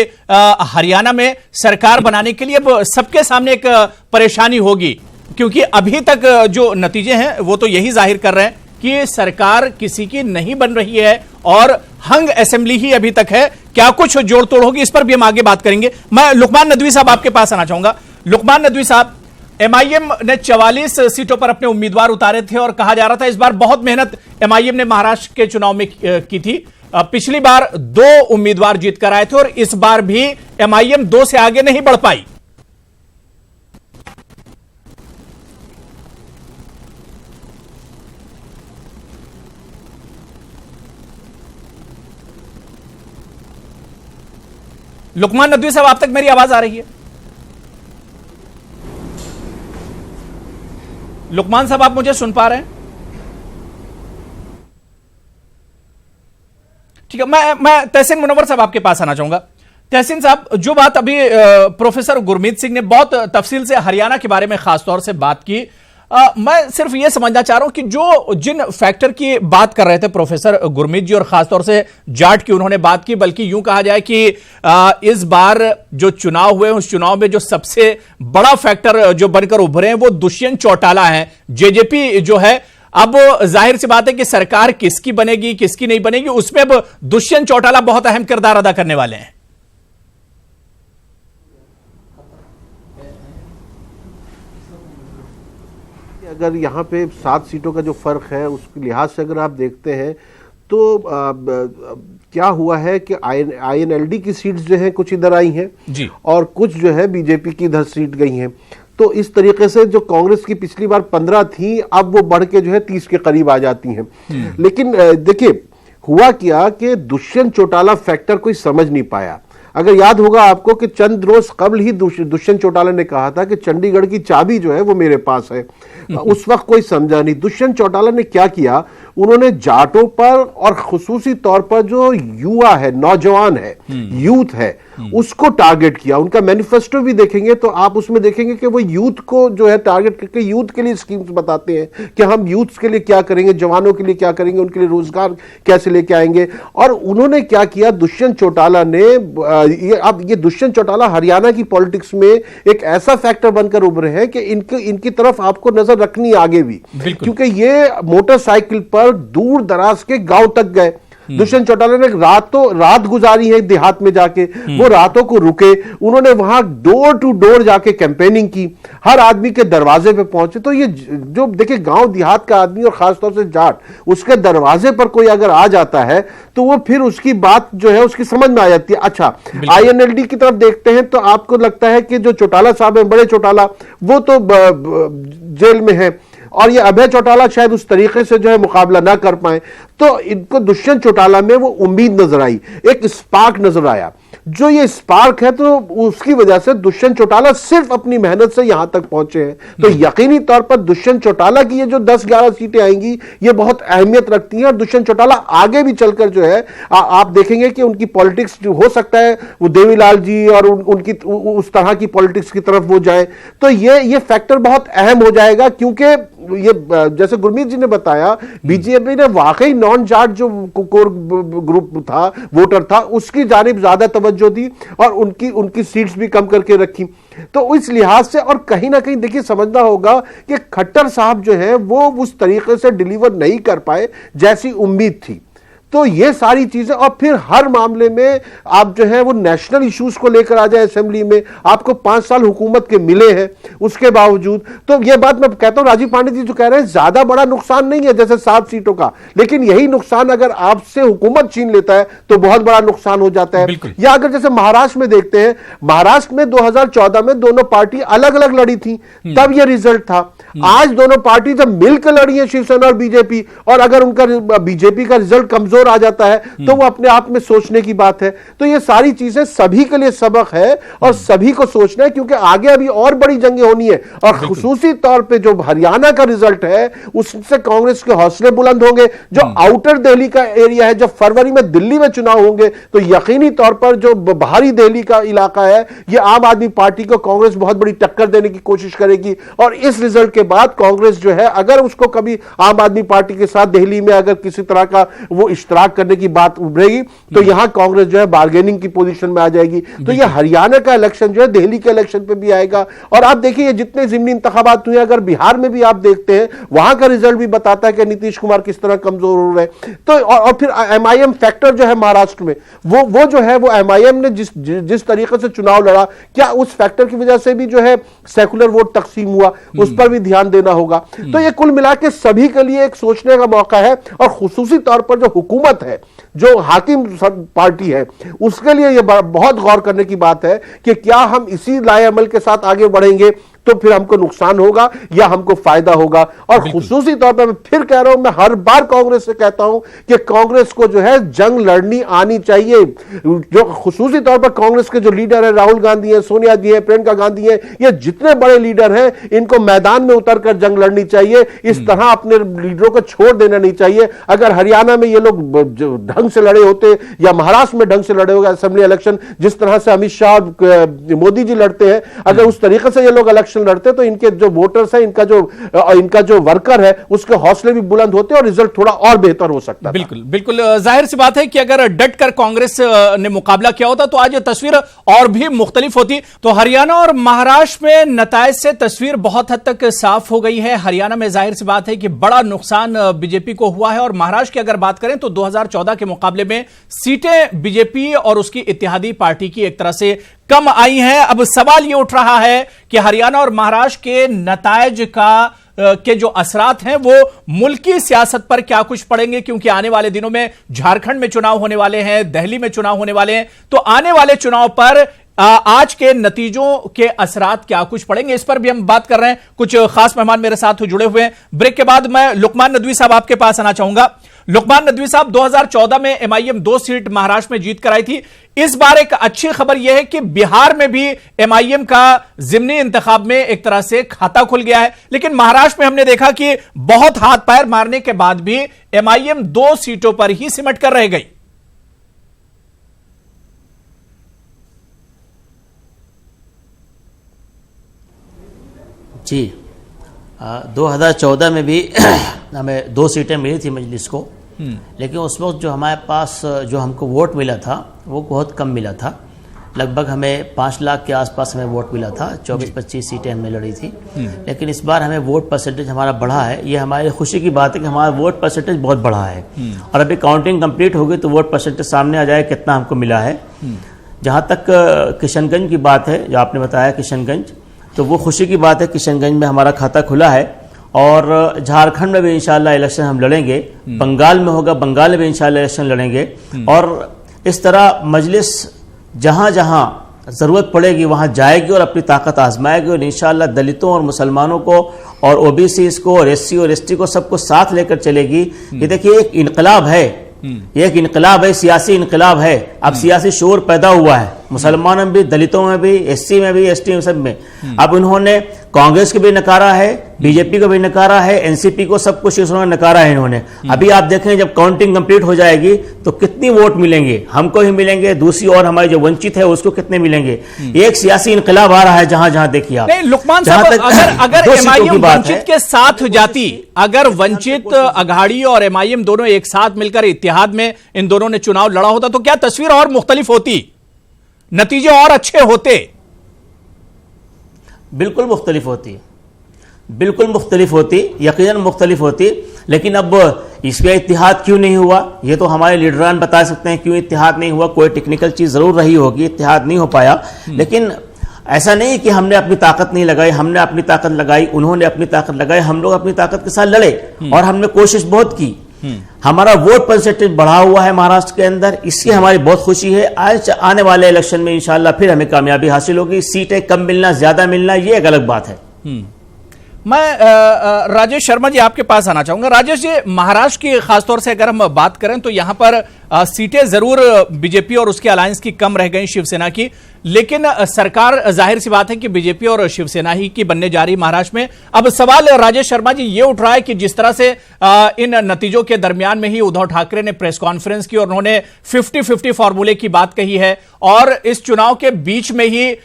Speaker 1: हरियाणा में सरकार बनाने के लिए अब सबके सामने एक परेशानी होगी, क्योंकि अभी तक जो नतीजे हैं वो तो यही जाहिर कर रहे हैं कि सरकार किसी की नहीं बन रही है और हंग असेंबली ही अभी तक है। क्या कुछ जोड़ तोड़ होगी, इस पर भी हम आगे बात करेंगे। मैं लुकमान नदवी साहब आपके पास आना चाहूंगा। लुकमान नदवी साहब, एमआईएम ने 44 सीटों पर अपने उम्मीदवार उतारे थे और कहा जा रहा था इस बार बहुत मेहनत एमआईएम ने महाराष्ट्र के चुनाव में की थी। पिछली बार 2 उम्मीदवार जीत कर आए थे और इस बार भी एमआईएम 2 से आगे नहीं बढ़ पाई। लुकमान नदवी साहब, आप तक मेरी आवाज आ रही है? लुकमान साहब, आप मुझे सुन पा रहे हैं? ठीक है, मैं तहसीन मुनव्वर साहब आपके पास आना चाहूंगा। तहसीन साहब, जो बात अभी प्रोफेसर गुरमीत सिंह ने बहुत तफसील से हरियाणा के बारे में खासतौर से बात की, मैं सिर्फ यह समझना चाह रहा हूं कि जिन फैक्टर की बात कर रहे थे प्रोफेसर गुरमीत जी और खासतौर से जाट की उन्होंने बात की, बल्कि यूं कहा जाए कि इस बार जो चुनाव हुए उस चुनाव में जो सबसे बड़ा फैक्टर जो बनकर उभरे हैं वो दुष्यंत चौटाला है। जेजेपी जो है, अब जाहिर सी बात है कि सरकार किसकी बनेगी किसकी नहीं बनेगी उसमें अब दुष्यंत चौटाला बहुत अहम किरदार अदा करने वाले हैं।
Speaker 3: अगर यहाँ पे 7 सीटों का जो फर्क है उसके लिहाज से अगर आप देखते हैं तो क्या हुआ है कि आईएनएलडी की सीट्स जो हैं कुछ इधर आई हैं जी, और कुछ जो है बीजेपी की इधर सीट गई हैं। तो इस तरीके से जो कांग्रेस की पिछली बार 15 थी, अब वो बढ़ के जो है 30 के करीब आ जाती हैं। लेकिन देखिए हुआ क्या कि दुष्यंत चौटाला फैक्टर कोई समझ नहीं पाया। अगर याद होगा आपको कि चंद रोज कबल ही दुष्यंत चौटाला ने कहा था कि चंडीगढ़ की चाबी जो है वो मेरे पास है। उस वक्त कोई समझा नहीं। दुष्यंत चौटाला ने क्या किया, उन्होंने जाटों पर और खुसूसी तौर पर जो युवा है, नौजवान है, यूथ है, उसको टारगेट किया। उनका मैनिफेस्टो भी देखेंगे तो आप उसमें देखेंगे कि वो यूथ को जो है टारगेट करके यूथ के लिए स्कीम्स बताते हैं कि हम यूथ के लिए क्या करेंगे, जवानों के लिए क्या करेंगे, उनके लिए रोजगार कैसे लेके आएंगे। और उन्होंने क्या किया, दुष्यंत चौटाला ने ये दुष्यंत चौटाला हरियाणा की पॉलिटिक्स में एक ऐसा फैक्टर बनकर उभरे हैं कि इनकी तरफ आपको नजर रखनी आगे भी, क्योंकि ये मोटरसाइकिल पर दूर दराज के गांव तक गए। दुष्यंत चौटाला ने रात गुजारी है देहात में जाके, वो रातों को रुके, उन्होंने वहां डोर टू डोर जाके कैंपेनिंग की, हर आदमी के दरवाजे पे पहुंचे। तो ये जो देखिए गांव देहात का आदमी और खासतौर से जाट, उसके दरवाजे पर कोई अगर आ जाता है तो वो फिर उसकी बात जो है उसकी समझ में आ जाती है। अच्छा, आईएनएलडी की तरफ देखते हैं तो आपको लगता है कि जो चौटाला साहब है, बड़े चौटाला, वो तो जेल में है और ये अभय चौटाला शायद उस तरीके से जो है मुकाबला ना कर पाए। तो इनको दुष्यंत चौटाला में वो उम्मीद नजर आई, एक स्पार्क नजर आया। जो ये स्पार्क है तो उसकी वजह से दुष्यंत चौटाला सिर्फ अपनी मेहनत से यहां तक पहुंचे हैं। तो यकीनी तौर पर दुष्यंत चौटाला की ये जो 10-11 सीटें आएंगी ये बहुत अहमियत रखती हैं। और दुष्यंत चौटाला आगे भी चलकर जो है आप देखेंगे कि उनकी पॉलिटिक्स हो सकता है वो देवीलाल जी और उनकी उस तरह की पॉलिटिक्स की तरफ वो जाए। तो ये फैक्टर बहुत अहम हो जाएगा, क्योंकि ये जैसे गुरमीत जी ने बताया, बीजेपी ने वाकई नॉन जाट जो कोर ग्रुप था, वोटर था, उसकी जानिब ज्यादा तवज्जो दी और उनकी सीट्स भी कम करके रखी। तो इस लिहाज से और कहीं ना कहीं देखिए समझना होगा कि खट्टर साहब जो है वो उस तरीके से डिलीवर नहीं कर पाए जैसी उम्मीद थी। तो ये सारी चीजें, और फिर हर मामले में आप जो है वो नेशनल इश्यूज को लेकर आ जाए असेंबली में, आपको 5 साल हुकूमत के मिले हैं उसके बावजूद। तो ये बात मैं कहता हूं, राजीव पांडे जी जो कह रहे हैं ज्यादा बड़ा नुकसान नहीं है जैसे 7 सीटों का, लेकिन यही नुकसान अगर आपसे हुकूमत छीन लेता है तो बहुत बड़ा नुकसान हो जाता है। या अगर जैसे महाराष्ट्र में देखते हैं, महाराष्ट्र में 2014 में दोनों पार्टी अलग अलग लड़ी थी, तब यह रिजल्ट था। आज दोनों पार्टी जब मिलकर लड़ी है, शिवसेना और बीजेपी, और अगर उनका बीजेपी का रिजल्ट कमजोर आ जाता है तो वो अपने आप में सोचने की बात है। तो ये सारी चीजें सभी के लिए सबक है और सभी को सोचना है, क्योंकि आगे अभी और बड़ी जंगें होनी है। और खुसूसी तौर पे जो हरियाणा का रिजल्ट है उससे कांग्रेस के हौसले बुलंद होंगे। जो आउटर दिल्ली का एरिया है, जब फरवरी में दिल्ली में चुनाव होंगे तो यकीनी तौर पर जो बाहरी दिल्ली का इलाका है, ये आम आदमी पार्टी को कांग्रेस बहुत बड़ी टक्कर देने की कोशिश करेगी। और इस रिजल्ट के बाद कांग्रेस जो है, अगर उसको कभी आम आदमी पार्टी के साथ दिल्ली में अगर किसी तरह का वो इश्तराक करने की बात उभरेगी तो यहां कांग्रेस जो है बार्गेनिंग की पोजीशन में आ जाएगी। तो ये हरियाणा का इलेक्शन जो है दिल्ली के इलेक्शन पे भी आएगा। और आप देखिए जितने जिमनी इंतखाबात हुए, अगर बिहार में भी आप देखते हैं वहां का रिजल्ट भी बताता है कि नीतीश कुमार किस तरह कमजोर हो रहे हैं। तो और फिर एमआईएम फैक्टर जो है महाराष्ट्र में, वो जो है वो एमआईएम ने जिस तरीके से चुनाव लड़ा, क्या उस फैक्टर की वजह से भी जो है सेकुलर वोट तकसीम हुआ, उस पर भी ध्यान देना होगा। तो ये कुल मिला के सभी के लिए एक सोचने का मौका है। और खुसूसी तौर पर जो हुकूमत है, जो हाकिम पार्टी है, उसके लिए ये बहुत गौर करने की बात है कि क्या हम इसी लाए अमल के साथ आगे बढ़ेंगे तो फिर हमको नुकसान होगा या हमको फायदा होगा। और खुसूसी तौर पर मैं फिर कह रहा हूं, मैं हर बार कांग्रेस से कहता हूं कि कांग्रेस को जो है जंग लड़नी आनी चाहिए। जो खुसूसी तौर पर कांग्रेस के जो लीडर है, राहुल गांधी है, सोनिया जी है, प्रियंका गांधी है, ये जितने बड़े लीडर हैं, इनको मैदान में उतरकर जंग लड़नी चाहिए। इस तरह अपने लीडरों को छोड़ देना नहीं चाहिए। अगर हरियाणा में ये लोग ढंग से लड़े होते या महाराष्ट्र में ढंग से लड़े होगा असेंबली इलेक्शन, जिस तरह से अमित शाह और मोदी जी लड़ते हैं, अगर उस तरीके से ये लोग इलेक्शन लड़ते तो इनके जो वोटर्स हैं, इनका जो वर्कर है, उसके हौसले भी बुलंद होते और रिजल्ट थोड़ा और बेहतर हो सकता है।
Speaker 1: बिल्कुल बिल्कुल, जाहिर सी बात है कि अगर डट कर कांग्रेस ने मुकाबला किया होता तो आज ये तस्वीर और भी मुख्तलिफ होती। तो हरियाणा और महाराष्ट्र में नताइज से तस्वीर बहुत हद तक साफ हो गई है। हरियाणा में जाहिर सी बात है कि बड़ा नुकसान बीजेपी को हुआ है और महाराष्ट्र की अगर बात करें तो 2014 के मुकाबले में सीटें बीजेपी और उसकी इत्तेहादी पार्टी की एक तरह से कम आई हैं। अब सवाल यह उठ रहा है कि हरियाणा और महाराष्ट्र के नताइज के जो असरात हैं वो मुल्की सियासत पर क्या कुछ पड़ेंगे, क्योंकि आने वाले दिनों में झारखंड में चुनाव होने वाले हैं, दिल्ली में चुनाव होने वाले हैं। तो आने वाले चुनाव पर आज के नतीजों के असरात क्या कुछ पड़ेंगे, इस पर भी हम बात कर रहे हैं। कुछ खास मेहमान मेरे साथ जुड़े हुए हैं। ब्रेक के बाद मैं लुकमान नदवी साहब आपके पास आना चाहूंगा। लुकमान नदवी साहब, 2014 में एमआईएम 2 सीट महाराष्ट्र में जीत कर आई थी। इस बार एक अच्छी खबर यह है कि बिहार में भी एमआईएम का जिमनी इंतखाब में एक तरह से खाता खुल गया है, लेकिन महाराष्ट्र में हमने देखा कि बहुत हाथ पैर मारने के बाद भी एमआईएम 2 सीटों पर ही सिमट कर रह गई।
Speaker 6: जी, 2014 में भी हमें 2 सीटें मिली थी मजलिस को, लेकिन उस वक्त जो हमारे पास जो हमको वोट मिला था वो बहुत कम मिला था। लगभग हमें 5 लाख के आसपास हमें वोट मिला था, 24-25 सीटें हमने लड़ी थी। लेकिन इस बार हमें वोट परसेंटेज हमारा बढ़ा है। ये हमारी खुशी की बात है कि हमारा वोट परसेंटेज बहुत बढ़ा है। और अभी काउंटिंग कंप्लीट होगी तो वोट परसेंटेज सामने आ जाए कितना हमको मिला है। जहाँ तक किशनगंज की बात है, जो आपने बताया किशनगंज, तो वो खुशी की बात है। किशनगंज में हमारा खाता खुला है और झारखंड में भी इंशाल्लाह इलेक्शन हम लड़ेंगे। बंगाल में होगा, बंगाल में भी इंशाल्लाह इलेक्शन लड़ेंगे। और इस तरह मजलिस जहां जहां जरूरत पड़ेगी वहां जाएगी और अपनी ताकत आजमाएगी। और इंशाल्लाह दलितों और मुसलमानों को और ओबीसी को और एससी और एसटी को सबको साथ लेकर चलेगी। ये देखिए एक इनकलाब है, ये एक इनकलाब है, सियासी इनकलाब है। अब सियासी शोर पैदा हुआ है मुसलमानों में भी, दलितों में भी, एससी में भी, एसटी में, सब में। अब उन्होंने कांग्रेस को भी नकारा है, बीजेपी को भी नकारा है, एनसीपी को, सब कुछ उन्होंने नकारा है इन्होंने। अभी आप देखें जब काउंटिंग कंप्लीट हो जाएगी तो कितनी वोट मिलेंगे, हमको ही मिलेंगे, दूसरी और हमारी जो वंचित है उसको कितने मिलेंगे। एक सियासी इनकलाब आ रहा है जहां जहां देखिए आप।
Speaker 1: लुकमान साहब, अगर एमआईएम वंचित के साथ जाती, अगर वंचित अघाड़ी और एमआईएम दोनों एक साथ मिलकर इत्तेहाद में इन दोनों ने चुनाव लड़ा होता तो क्या तस्वीर और मुख्तलिफ होती, नतीजे और अच्छे होते?
Speaker 6: बिल्कुल मुख्तलिफ होती, बिल्कुल मुख्तलिफ होती, यकीनन मुख्तलिफ होती। लेकिन अब इसमें इत्तेहाद क्यों नहीं हुआ, ये तो हमारे लीडरान बता सकते हैं क्यों इत्तेहाद नहीं हुआ। कोई टेक्निकल चीज जरूर रही होगी, इत्तेहाद नहीं हो पाया। लेकिन ऐसा नहीं कि हमने अपनी ताकत नहीं लगाई, हमने अपनी ताकत लगाई, उन्होंने अपनी ताकत लगाई, हम लोग अपनी ताकत के साथ लड़े और हमने कोशिश बहुत की। हमारा वोट परसेंटेज बढ़ा हुआ है महाराष्ट्र के अंदर, इसकी हमारी बहुत खुशी है। आज आने वाले इलेक्शन में इंशाल्लाह फिर हमें कामयाबी हासिल होगी। सीटें कम मिलना, ज्यादा मिलना, ये एक अलग बात है।
Speaker 1: मैं राजेश शर्मा जी आपके पास आना चाहूंगा। राजेश जी, महाराष्ट्र की खासतौर से अगर हम बात करें तो यहां पर सीटें जरूर बीजेपी और उसके अलायंस की कम रह गई, शिवसेना की, लेकिन सरकार जाहिर सी बात है कि बीजेपी और शिवसेना ही की बनने जा रही महाराष्ट्र में। अब सवाल राजेश शर्मा जी ये उठ रहा है कि जिस तरह से इन नतीजों के दरमियान में ही उद्धव ठाकरे ने प्रेस कॉन्फ्रेंस की और उन्होंने 50-50 फॉर्मूले की बात कही है, और इस चुनाव के बीच में ही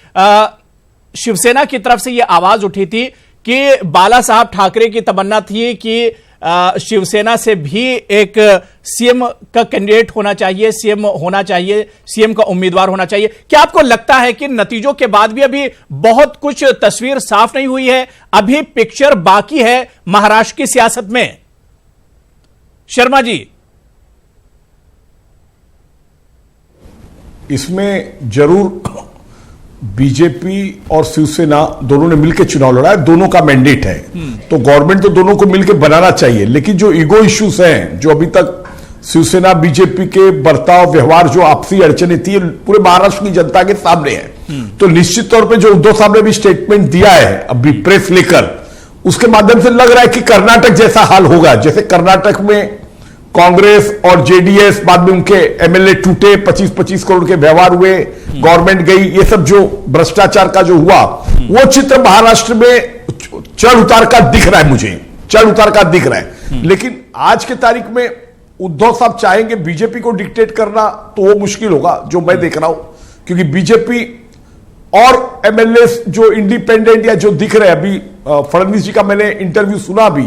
Speaker 1: शिवसेना की तरफ से यह आवाज उठी थी कि बाला साहब ठाकरे की तमन्ना थी कि शिवसेना से भी एक सीएम का कैंडिडेट होना चाहिए, सीएम होना चाहिए, सीएम का उम्मीदवार होना चाहिए। क्या आपको लगता है कि नतीजों के बाद भी अभी बहुत कुछ तस्वीर साफ नहीं हुई है, अभी पिक्चर बाकी है महाराष्ट्र की सियासत में? शर्मा जी,
Speaker 2: इसमें जरूर बीजेपी और शिवसेना दोनों ने मिलकर चुनाव लड़ा है, दोनों का मैंडेट है, तो गवर्नमेंट तो दोनों को मिलकर बनाना चाहिए। लेकिन जो ईगो इश्यूज हैं, जो अभी तक शिवसेना बीजेपी के बर्ताव व्यवहार, जो आपसी अड़चने थी, पूरे महाराष्ट्र की जनता के सामने है। तो निश्चित तौर पे जो उद्धव साहब ने भी स्टेटमेंट दिया है अभी प्रेस लेकर, उसके माध्यम से लग रहा है कि कर्नाटक जैसा हाल होगा। जैसे कर्नाटक में कांग्रेस और जेडीएस, बाद में उनके एमएलए टूटे, 25-25 करोड़ के व्यवहार हुए, गवर्नमेंट गई, ये सब जो भ्रष्टाचार का जो हुआ, वो चित्र महाराष्ट्र में चढ़ उतार का दिख रहा है, मुझे चढ़ उतार का दिख रहा है। लेकिन आज के तारीख में उद्धव साहब चाहेंगे बीजेपी को डिक्टेट करना, तो वो मुश्किल होगा, जो मैं देख रहा हूं, क्योंकि बीजेपी और एमएलए जो इंडिपेंडेंट या जो दिख रहे हैं, अभी फडणवीस जी का मैंने इंटरव्यू सुना भी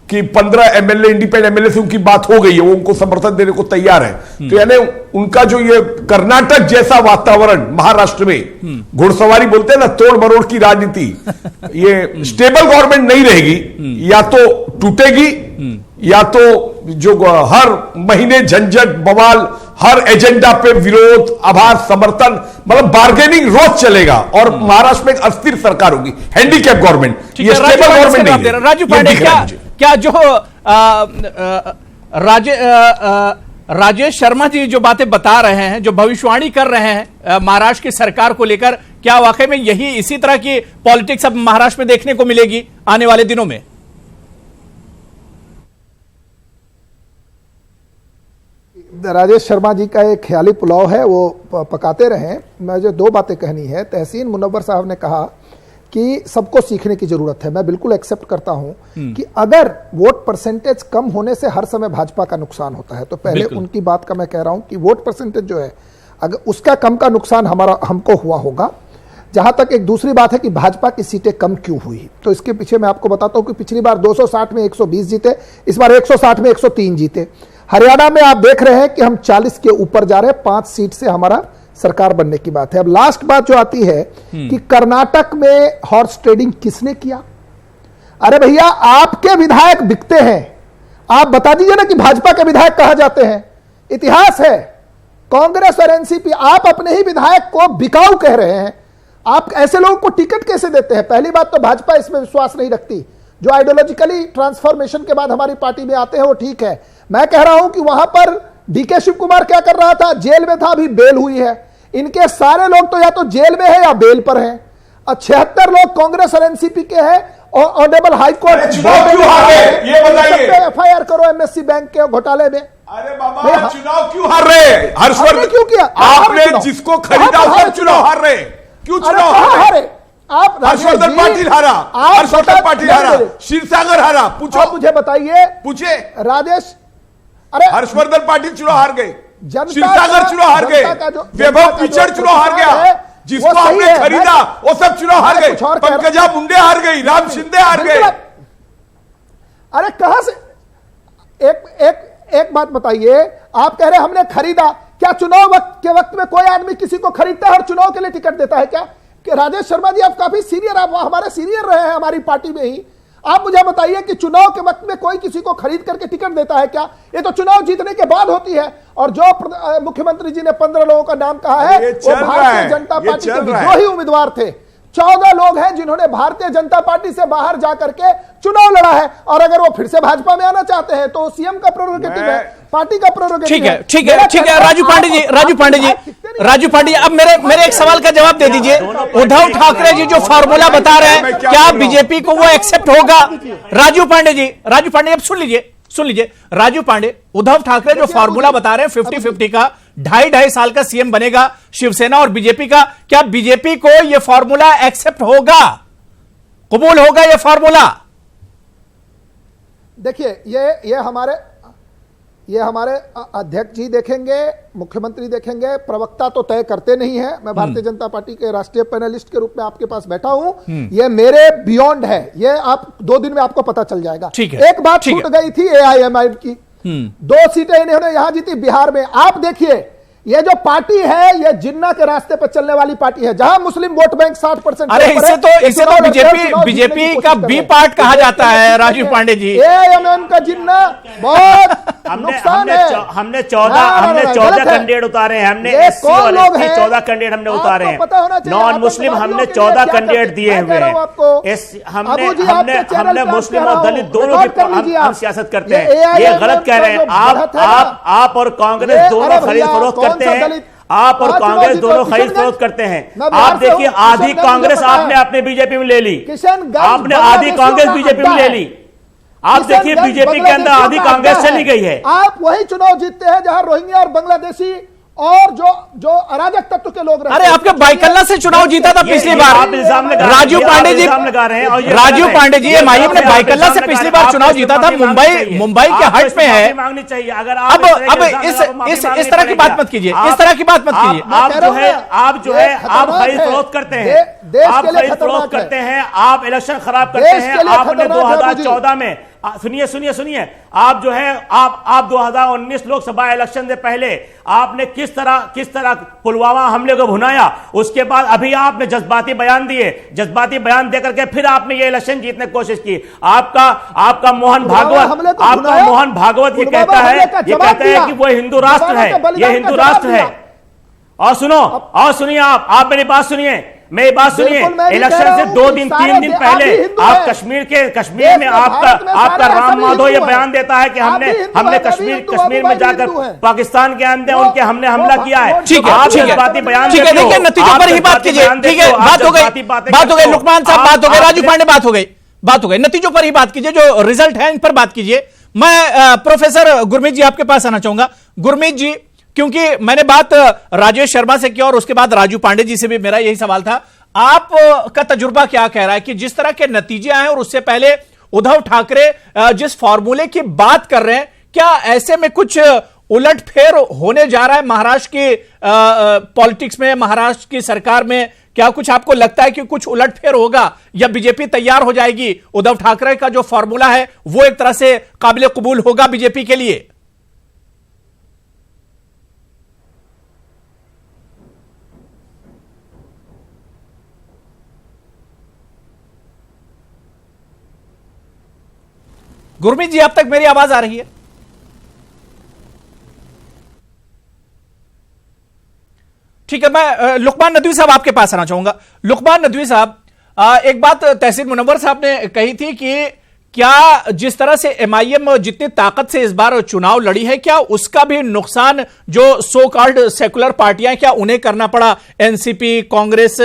Speaker 2: कि 15 एमएलए इंडिपेंडेंट एमएलए से उनकी बात हो गई है, वो उनको समर्थन देने को तैयार है। तो यानी उनका जो ये कर्नाटक जैसा वातावरण महाराष्ट्र में, घुड़सवारी बोलते हैं ना, तोड़ मरोड़ की राजनीति, ये स्टेबल गवर्नमेंट नहीं रहेगी, या तो टूटेगी या तो जो हर महीने झंझट बवाल, हर एजेंडा पे विरोध, आभार, समर्थन, मतलब बार्गेनिंग रोज चलेगा, और महाराष्ट्र में एक अस्थिर सरकार होगी, हैंडीकैप गवर्नमेंट, ये स्टेबल गवर्नमेंट नहीं है।
Speaker 1: राजू पांडे, क्या जो राजेश शर्मा जी जो बातें बता रहे हैं, जो भविष्यवाणी कर रहे हैं महाराष्ट्र की सरकार को लेकर, क्या वाकई में यही इसी तरह की पॉलिटिक्स अब महाराष्ट्र में देखने को मिलेगी आने वाले दिनों में?
Speaker 4: राजेश शर्मा जी का एक ख्याली पुलाव है, वो पकाते रहें। मैं जो दो बातें कहनी है, तहसीन मुनव्वर साहब ने कहा कि सबको सीखने की जरूरत है, मैं बिल्कुल एक्सेप्ट करता हूं कि अगर वोट परसेंटेज कम होने से हर समय भाजपा का नुकसान होता है, तो पहले उनकी बात का मैं कह रहा हूं कि वोट परसेंटेज जो है, अगर उसका कम का नुकसान हमको हुआ होगा। जहां तक एक दूसरी बात है कि भाजपा की सीटें कम क्यों हुई, तो इसके पीछे मैं आपको बताता हूं कि पिछली बार 260 में 120 जीते, इस बार 160 में 103 जीते। हरियाणा में आप देख रहे हैं कि हम 40 के ऊपर जा रहे हैं, 5 सीट से हमारा सरकार बनने की बात है। अब लास्ट बात जो आती है कि कर्नाटक में हॉर्स ट्रेडिंग किसने किया? अरे भैया, आपके विधायक बिकते हैं, आप बता दीजिए ना कि भाजपा के विधायक कहां जाते हैं। इतिहास है, कांग्रेस और एनसीपी, आप अपने ही विधायक को बिकाऊ कह रहे हैं। आप ऐसे लोगों को टिकट कैसे देते हैं? पहली बात तो भाजपा इसमें विश्वास नहीं रखती। जो आइडियोलॉजिकली ट्रांसफॉर्मेशन के बाद हमारी पार्टी में आते हैं वो ठीक है। मैं कह रहा हूं कि वहां पर डीके शिव कुमार क्या कर रहा था? जेल में था, अभी बेल हुई है। इनके सारे लोग तो या तो जेल में है या बेल पर हैं। 76 लोग कांग्रेस और एनसीपी के हैं, और ऑनरेबल हाई कोर्ट एफआईआर करो एमएससी बैंक के घोटाले में।
Speaker 2: अरे बाबा, चुनाव क्यों हार रहे? हर्षवर्धन
Speaker 4: क्यों किया?
Speaker 2: आपने जिसको खरीदा उसका चुनाव हार रहे, क्यों चुनाव हारे?
Speaker 4: आप
Speaker 2: हर्षवर्धन पाटिल हारा, हर्षवर्धन पाटिल हारा, क्षीरसागर हारा, पूछो,
Speaker 4: मुझे बताइए,
Speaker 2: पूछे
Speaker 4: राजेश। अरे
Speaker 2: हर्षवर्धन पाटिल चुनाव हार गए,
Speaker 4: जनता
Speaker 2: क्षीरसागर चुनाव हार गए, वैभव पिचड़ चुनाव हार गया, जिसको आपने खरीदा वो सब चुनाव हार गए, पंकजा मुंडे हार गई, राम शिंदे हार गए।
Speaker 4: अरे कहां से? एक बात बताइए, आप कह रहे हैं हमने खरीदा, क्या चुनाव के वक्त में कोई आदमी किसी को खरीदता है और चुनाव के लिए टिकट देता है क्या? कि राजेश शर्मा जी, आप काफी सीनियर, आप हमारे सीनियर रहे हैं हमारी पार्टी में ही, आप मुझे बताइए कि चुनाव के वक्त में कोई किसी को खरीद करके टिकट देता है क्या? ये तो चुनाव जीतने के बाद होती है। और जो मुख्यमंत्री जी ने 15 लोगों का नाम कहा है, वो भारतीय जनता पार्टी के विद्रोही उम्मीदवार थे। 14 लोग हैं जिन्होंने भारतीय जनता पार्टी से बाहर जाकर के चुनाव लड़ा है, और अगर वो फिर से भाजपा में आना चाहते हैं तो सीएम का प्रेरोगेटिव है, पार्टी का प्रेरोगेटिव है।
Speaker 1: ठीक है राजू पांडे जी, राजू पांडे, अब मेरे एक सवाल का जवाब दे दीजिए। उद्धव ठाकरे जी जो फॉर्मूला बता रहे हैं, क्या बीजेपी को वो एक्सेप्ट होगा? राजू पांडे अब सुन लीजिए राजू पांडे, उद्धव ठाकरे जो फॉर्मूला बता रहे हैं 50-50 का, 2.5 साल का सीएम बनेगा शिवसेना और बीजेपी का, क्या बीजेपी को यह फॉर्मूला एक्सेप्ट होगा, कबूल होगा यह फॉर्मूला?
Speaker 4: देखिए, ये हमारे अध्यक्ष जी देखेंगे, मुख्यमंत्री देखेंगे, प्रवक्ता तो तय करते नहीं है। मैं भारतीय जनता पार्टी के राष्ट्रीय पैनलिस्ट के रूप में आपके पास बैठा हूं, ये मेरे बियॉन्ड है, ये आप 2 दिन में आपको पता चल जाएगा। एक बात छूट गई थी AIMIM की, 2 सीटें इन्होंने यहां जीती बिहार में। आप देखिए, ये जो पार्टी है, ये जिन्ना के रास्ते पर चलने वाली पार्टी है, जहां मुस्लिम वोट बैंक 60%।
Speaker 1: अरे इसे तो बीजेपी का बी पार्ट कहा जाता है राजू पांडे जी।
Speaker 4: AIMIM का जिन्ना बहुत नुकसान है।
Speaker 7: हमने 14 कैंडिडेट उतारे हैं, हमने SC और ST 14 कैंडिडेट हमने उतारे हैं, नॉन मुस्लिम हमने 14 कैंडिडेट दिए हुए हैं। हमने मुस्लिम और दलित दोनों की हम सियासत करते हैं। ये गलत कह रहे हैं आप और कांग्रेस दोनों खरीद फरोख्त करते हैं, आप और कांग्रेस दोनों खरीद फरोख्त करते हैं। आप देखिए, आधी कांग्रेस आपने बीजेपी में ले ली, आपने आधी कांग्रेस बीजेपी में ले ली। आप देखिए, बीजेपी के अंदर आधी कांग्रेस चली गई है।
Speaker 4: आप वही चुनाव जीतते हैं जहां रोहिंग्या और बांग्लादेशी और जो अराजक तत्व के लोग रहते हैं।
Speaker 1: अरे आपके बाइकल्ला से चुनाव जीता था पिछली बार। राजू पांडे जी MIM ने बाइकल्ला से पिछली बार चुनाव जीता था। मुंबई के हट में है।
Speaker 7: मांगनी चाहिए। अगर
Speaker 1: अब इस तरह की बात मत कीजिए, इस तरह की बात मत कीजिए।
Speaker 7: आप जो है आप खरीद फरोख्त करते हैं, आप खरीद फरोख्त करते हैं, आप इलेक्शन खराब करते हैं। आपने 2014 में सुनिए, आप जो है आप 2019 लोकसभा इलेक्शन से पहले आपने किस तरह पुलवामा हमले को भुनाया। उसके बाद अभी आपने जज्बाती बयान दिए, जज्बाती बयान देकर के फिर आपने ये इलेक्शन जीतने की कोशिश की। आपका मोहन भागवत ये कहता है कि वो हिंदू राष्ट्र है, ये हिंदू राष्ट्र है। और सुनिए, आप मेरी बात सुनिए, मेरी बात सुनिए। इलेक्शन से 2 दिन 3 दिन पहले आप कश्मीर में आपका राम माधव ये बयान देता है कि हमने कश्मीर में जाकर पाकिस्तान के अंदर उनके हमने हमला किया है।
Speaker 1: ठीक है, देखिए नतीजों पर ही बात कीजिए। ठीक है, बात हो गई लुकमान साहब, बात हो गई राजू पांडे, बात हो गई। नतीजों पर ही बात कीजिए, जो रिजल्ट है इन पर बात कीजिए। मैं प्रोफेसर गुरमीत जी आपके पास आना चाहूंगा। गुरमीत जी, क्योंकि मैंने बात राजेश शर्मा से की और उसके बाद राजू पांडे जी से भी मेरा यही सवाल था, आपका तजुर्बा क्या कह रहा है कि जिस तरह के नतीजे आए और उससे पहले उद्धव ठाकरे जिस फॉर्मूले की बात कर रहे हैं, क्या ऐसे में कुछ उलटफेर होने जा रहा है महाराष्ट्र की पॉलिटिक्स में, महाराष्ट्र की सरकार में? क्या कुछ आपको लगता है कि कुछ उलटफेर होगा या बीजेपी तैयार हो जाएगी? उद्धव ठाकरे का जो फॉर्मूला है वो एक तरह से काबिल कबूल होगा बीजेपी के लिए? गुरमीत जी, अब तक मेरी आवाज आ रही है? ठीक है, मैं लुकमान नदवी साहब आपके पास आना चाहूंगा। लुकमान नदवी साहब, एक बात तहसीन मुनव्वर साहब ने कही थी कि क्या जिस तरह से MIM जितनी ताकत से इस बार चुनाव लड़ी है, क्या उसका भी नुकसान जो सो कॉल्ड सेकुलर पार्टियां, क्या उन्हें करना पड़ा? NCP, कांग्रेस,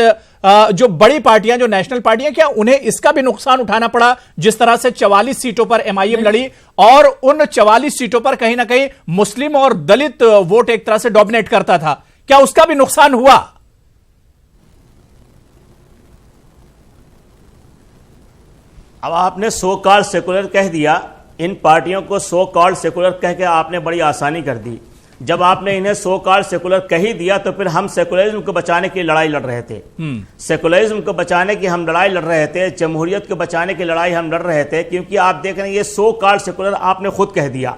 Speaker 1: जो बड़ी पार्टियां, जो नेशनल पार्टियां, क्या उन्हें इसका भी नुकसान उठाना पड़ा? जिस तरह से 44 सीटों पर MIM लड़ी और उन 44 सीटों पर कहीं ना कहीं मुस्लिम और दलित वोट एक तरह से डोमिनेट करता था, क्या उसका भी नुकसान हुआ?
Speaker 7: अब आपने सो कॉल्ड सेकुलर कह दिया, इन पार्टियों को सो कॉल्ड सेकुलर कह के आपने बड़ी आसानी कर दी। जब आपने इन्हें सो कॉल्ड सेकुलर कह ही दिया तो फिर हम सेकुलरिज्म को बचाने की लड़ाई लड़ रहे थे, सेकुलरिज्म को बचाने की हम लड़ाई लड़ रहे थे, जमहूरियत को बचाने की लड़ाई हम लड़ रहे थे। क्योंकि आप देख रहे हैं, ये सो कॉल्ड सेकुलर आपने खुद कह दिया,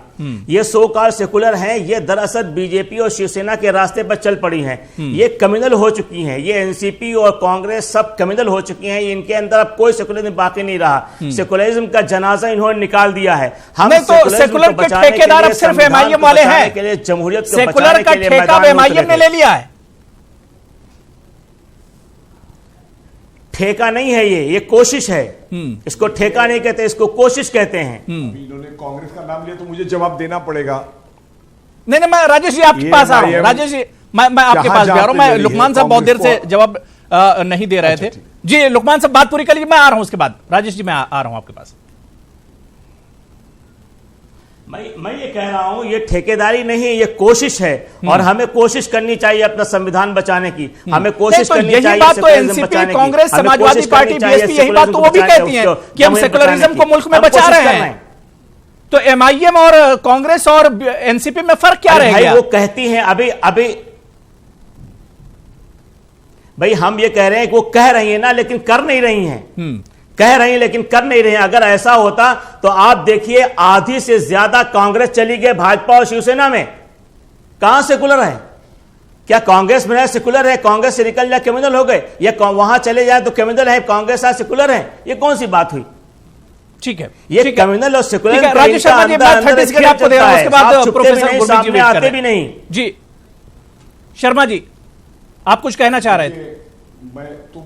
Speaker 7: ये सो कॉल्ड सेकुलर हैं, ये दरअसल बीजेपी और शिवसेना के रास्ते पर चल पड़ी हैं। ये कम्युनल हो चुकी हैं, ये NCP और कांग्रेस सब कम्युनल हो चुकी हैं। इनके अंदर अब कोई सेकुलरिज्म बाकी नहीं रहा, सेकुलरिज्म का जनाजा इन्होंने निकाल दिया है। हम
Speaker 1: तो सेकुलर के ठेकेदार अब सिर्फ MIM वाले हैं,
Speaker 7: के लिए जमहूरियत को
Speaker 1: सेकुलर का ठेका MIM ने ले लिया है।
Speaker 7: ठेका नहीं है, ये कोशिश है। इसको ठेका नहीं कहते, इसको कोशिश कहते हैं।
Speaker 2: इन्होंने कांग्रेस का नाम लिया तो मुझे जवाब देना पड़ेगा।
Speaker 1: नहीं नहीं, मैं राजेश जी आपके पास आ रहा हूँ। राजेश जी मैं आपके पास भी आ रहा हूँ। मैं लुकमान साहब बहुत देर से जवाब नहीं दे रहे थे। जी लुकमान साहब बात पूरी कर लीजिए, मैं आ रहा हूँ उसके बाद। राजेश जी मैं आ रहा हूँ आपके पास।
Speaker 7: मैं ये कह रहा हूं, ये ठेकेदारी नहीं, ये कोशिश है और हमें कोशिश करनी चाहिए अपना संविधान बचाने की। हमें कोशिश करनी चाहिए।
Speaker 1: यही बात तो NCP, Congress, Samajwadi party, BSP यही बात तो वो भी कहती हैं कि हम सेकुलरिज्म को मुल्क में बचा रहे हैं। तो एमआईएम और कांग्रेस और एनसीपी में फर्क क्या रहेगा?
Speaker 7: वो कहती हैं अभी भाई हम ये कह रहे हैं कि वो कह रही है ना, लेकिन कर नहीं रही हैं। कह रही हैं लेकिन कर नहीं रहे हैं। अगर ऐसा होता तो आप देखिए आधी से ज्यादा कांग्रेस चली गई भाजपा और शिवसेना में। कहां सेकुलर है? क्या कांग्रेस में सेकुलर है? कांग्रेस से निकल जाए कम्युनल हो गए, या वहां चले जाए तो कम्युनल है, कांग्रेस आज सेकुलर है? ये कौन सी बात हुई?
Speaker 1: ठीक है,
Speaker 7: ये कम्युनल और सेकुलर
Speaker 1: राजेश शर्मा जी मैं 30 सेकंड आपको दे रहा हूं, उसके बाद प्रोफेसर गुरमीत जी
Speaker 7: आते भी नहीं।
Speaker 1: जी शर्मा जी आप कुछ कहना चाह रहे थे?
Speaker 2: मैं तो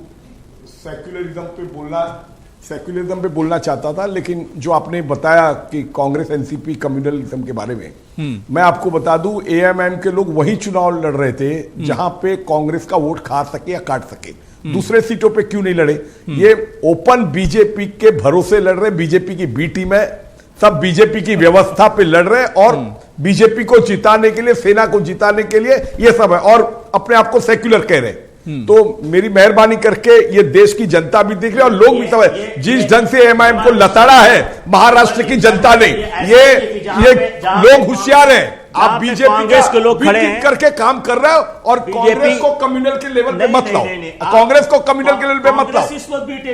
Speaker 2: सेक्युलरिज्म पे बोलना चाहता था, लेकिन जो आपने बताया कि कांग्रेस एनसीपी कम्युनलिज्म के बारे में, मैं आपको बता दूं एएमएम के लोग वही चुनाव लड़ रहे थे जहां पे कांग्रेस का वोट खा सके या काट सके। दूसरे सीटों पे क्यों नहीं लड़े? ये ओपन बीजेपी के भरोसे लड़ रहे। बीजेपी की बी टीम है, सब बीजेपी की व्यवस्था पे लड़ रहे और बीजेपी को जिताने के लिए, सेना को जिताने के लिए ये सब है, और अपने आप को सेक्युलर कह रहे। तो मेरी मेहरबानी करके ये देश की जनता भी देख रही है और लोग भी समझ, जिस ढंग से एमआईएम को लताड़ा है महाराष्ट्र की जनता ने, ये लोग होशियार हैं। आप बीजेपी के लोग खड़े हैं करके काम कर रहे हो और कांग्रेस को कम्युनल के लेवल पे मत लाओ। कांग्रेस को कम्युनल के लेवल पे मत लाओ।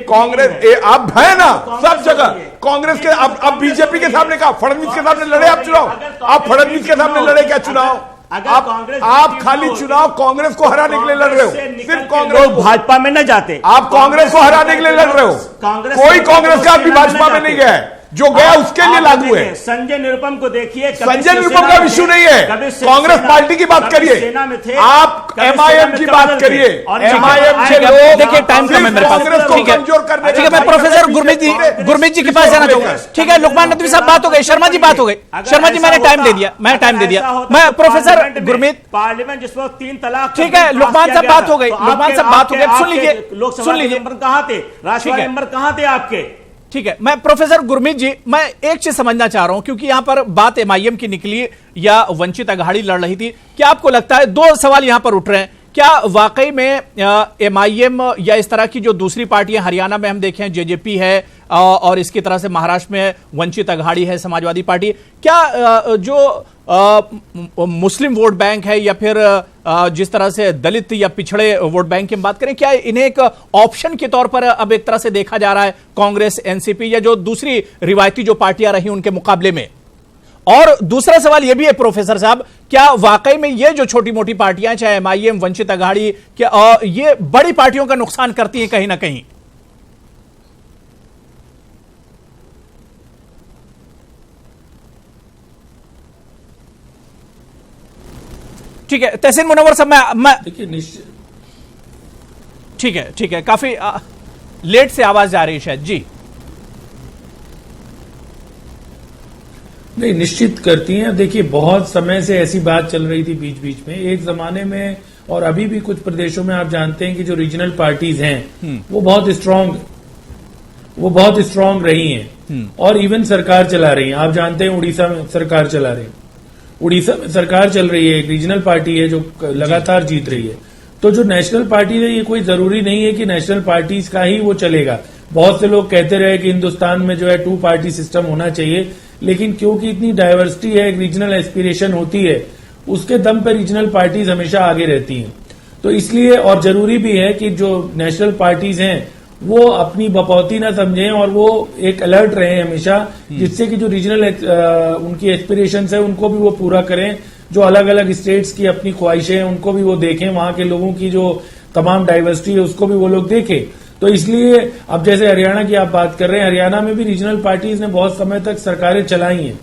Speaker 2: कांग्रेस आप है ना सब जगह कांग्रेस के। अब बीजेपी के सामने कहा, फडणवीस के सामने लड़े आप चुनाव? आप फडणवीस के सामने लड़े क्या चुनाव? आप खाली चुनाव कांग्रेस को हराने के लिए लड़ रहे हो। सिर्फ कांग्रेस
Speaker 7: भाजपा में न जाते,
Speaker 2: आप कांग्रेस को हराने के लिए लड़ रहे हो। कोई कांग्रेस का आदमी भाजपा में नहीं गया है, जो गया उसके लिए लागू है।
Speaker 7: संजय निरुपम को देखिए,
Speaker 2: संजय निरुपम का इश्यू नहीं है। कांग्रेस पार्टी की बात करिए, आप एमआईएम की बात करिए। एमआईएम के लोग
Speaker 1: देखिए टाइम कम है मेरे पास,
Speaker 2: कांग्रेस को कमजोर करने।
Speaker 1: ठीक है, मैं प्रोफेसर गुरमीत जी के पास जाना चाहूंगा। ठीक है, लुकमान नदवी साहब बात हो गई, शर्मा जी बात हो गई। शर्मा जी मैंने टाइम दे दिया, मैं प्रोफेसर गुरमीत
Speaker 7: पार्लियामेंट जिस वक्त 3 तलाक।
Speaker 1: ठीक है, लुकमान साहब बात हो गई, लुकमान साहब बात हो गई, सुन लीजिए,
Speaker 7: लोकसभा मेंबर कहां थे? राष्ट्रसभा मेंबर कहां थे आपके?
Speaker 1: ठीक है, मैं प्रोफेसर गुरमीत जी मैं एक चीज समझना चाह रहा हूं, क्योंकि यहां पर बात एमआईएम की निकली या वंचित अघाड़ी लड़ रही थी। क्या आपको लगता है, दो सवाल यहां पर उठ रहे हैं, क्या वाकई में एमआईएम या इस तरह की जो दूसरी पार्टियां हरियाणा में हम देखें जेजेपी है और इसकी तरह से महाराष्ट्र में वंचित अघाड़ी है, समाजवादी पार्टी, क्या जो मुस्लिम वोट बैंक है या फिर जिस तरह से दलित या पिछड़े वोट बैंक की बात करें, क्या इन्हें एक ऑप्शन के तौर पर अब एक तरह से देखा जा रहा है कांग्रेस, एनसीपी या जो दूसरी रिवायती जो पार्टियां रही उनके मुकाबले में? और दूसरा सवाल यह भी है प्रोफेसर साहब, क्या वाकई में ये जो छोटी मोटी पार्टियां चाहे एमआईएम, वंचित अघाड़ी, क्या ये बड़ी पार्टियों का नुकसान करती हैं कहीं ना कहीं? ठीक है, तहसीन मुनव्वर साहब मैं
Speaker 5: देखिए निश्चित,
Speaker 1: ठीक है काफी लेट से आवाज जा रही है शायद जी।
Speaker 5: नहीं, निश्चित करती हैं। देखिए बहुत समय से ऐसी बात चल रही थी बीच बीच में, एक जमाने में और अभी भी कुछ प्रदेशों में आप जानते हैं कि जो रीजनल पार्टीज हैं वो बहुत स्ट्रांग रही हैं और इवन सरकार चला रही हैं। आप जानते हैं उड़ीसा में सरकार चला रही है, उड़ीसा में सरकार चल रही है, एक रीजनल पार्टी है जो लगातार जीत रही है। तो जो नेशनल पार्टी है, ये कोई जरूरी नहीं है कि नेशनल पार्टीज का ही वो चलेगा। बहुत से लोग कहते रहे कि हिंदुस्तान में जो है 2 पार्टी सिस्टम होना चाहिए, लेकिन क्योंकि इतनी डाइवर्सिटी है, एक रीजनल एस्पिरेशन होती है, उसके दम पर रीजनल पार्टीज हमेशा आगे रहती हैं। तो इसलिए और जरूरी भी है कि जो नेशनल पार्टीज हैं वो अपनी बपौती ना समझें और वो एक अलर्ट रहे हमेशा, जिससे कि जो रीजनल उनकी एस्पिरेशंस है उनको भी वो पूरा करें। जो अलग अलग स्टेट्स की अपनी ख्वाहिशें हैं उनको भी वो देखें, वहां के लोगों की जो तमाम डाइवर्सिटी है उसको भी वो लोग देखें। तो इसलिए अब जैसे हरियाणा की आप बात कर रहे हैं, हरियाणा में भी रीजनल पार्टीज ने बहुत समय तक सरकारें चलाई हैं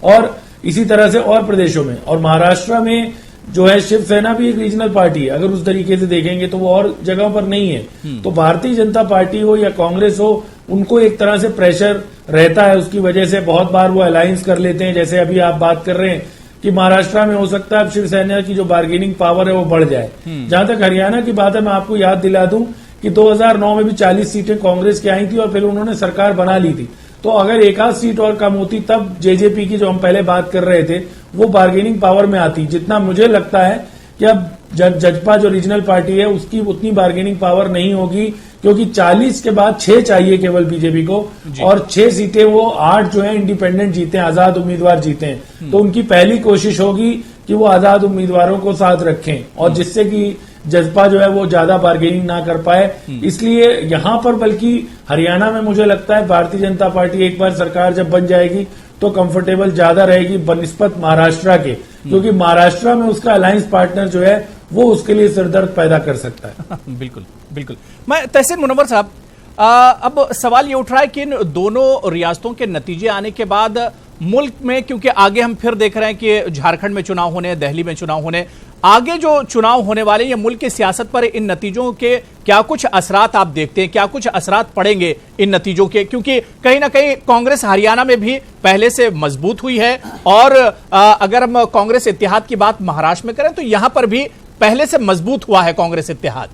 Speaker 5: और इसी तरह से और प्रदेशों में, और महाराष्ट्र में जो है शिवसेना भी एक रीजनल पार्टी है। अगर उस तरीके से देखेंगे तो वो और जगहों पर नहीं है। तो भारतीय जनता पार्टी हो या कांग्रेस हो, उनको एक तरह से प्रेशर रहता है, उसकी वजह से बहुत बार वो अलायंस कर लेते हैं। जैसे अभी आप बात कर रहे हैं कि महाराष्ट्र में हो सकता है अब शिवसेना की जो बार्गेनिंग पावर है वो बढ़ जाए। जहां तक हरियाणा की बात है, मैं आपको याद दिला दूं कि 2009 में भी 40 सीटें कांग्रेस की आई थी और फिर उन्होंने सरकार बना ली थी। तो अगर एक आध सीट और कम होती तब जेजेपी की जो हम पहले बात कर रहे थे वो बार्गेनिंग पावर में आती। जितना मुझे लगता है कि अब जजपा जो रीजनल पार्टी है उसकी उतनी बार्गेनिंग पावर नहीं होगी, क्योंकि 40 के बाद 6 चाहिए केवल बीजेपी को, और 6 सीटें वो 8 जो है इंडिपेंडेंट जीते हैं, आजाद उम्मीदवार जीते हैं। तो उनकी पहली कोशिश होगी कि वो आजाद उम्मीदवारों को साथ रखें और जिससे कि जजपा जो है वो ज्यादा बार्गेनिंग ना कर पाए। इसलिए यहां पर बल्कि हरियाणा में मुझे लगता है भारतीय जनता पार्टी एक बार सरकार जब बन जाएगी तो कंफर्टेबल ज्यादा रहेगी बनिस्पत महाराष्ट्र के, क्योंकि महाराष्ट्र में उसका अलायंस पार्टनर जो है वो उसके लिए सिरदर्द पैदा कर सकता है।
Speaker 1: बिल्कुल बिल्कुल। मैं तहसीन मुनव्वर साहब, अब सवाल ये उठ रहा है कि इन दोनों रियासतों के नतीजे आने के बाद मुल्क में, क्योंकि आगे हम फिर देख रहे हैं कि झारखंड में चुनाव होने, दिल्ली में चुनाव होने, आगे जो चुनाव होने वाले ये मुल्क की सियासत पर इन नतीजों के क्या कुछ असरात आप देखते हैं, क्या कुछ असरात पड़ेंगे इन नतीजों के? क्योंकि कहीं ना कहीं कांग्रेस हरियाणा में भी पहले से मजबूत हुई है और अगर हम कांग्रेस इत्तेहाद की बात महाराष्ट्र में करें तो यहां पर भी पहले से मजबूत हुआ है कांग्रेस इत्तेहाद।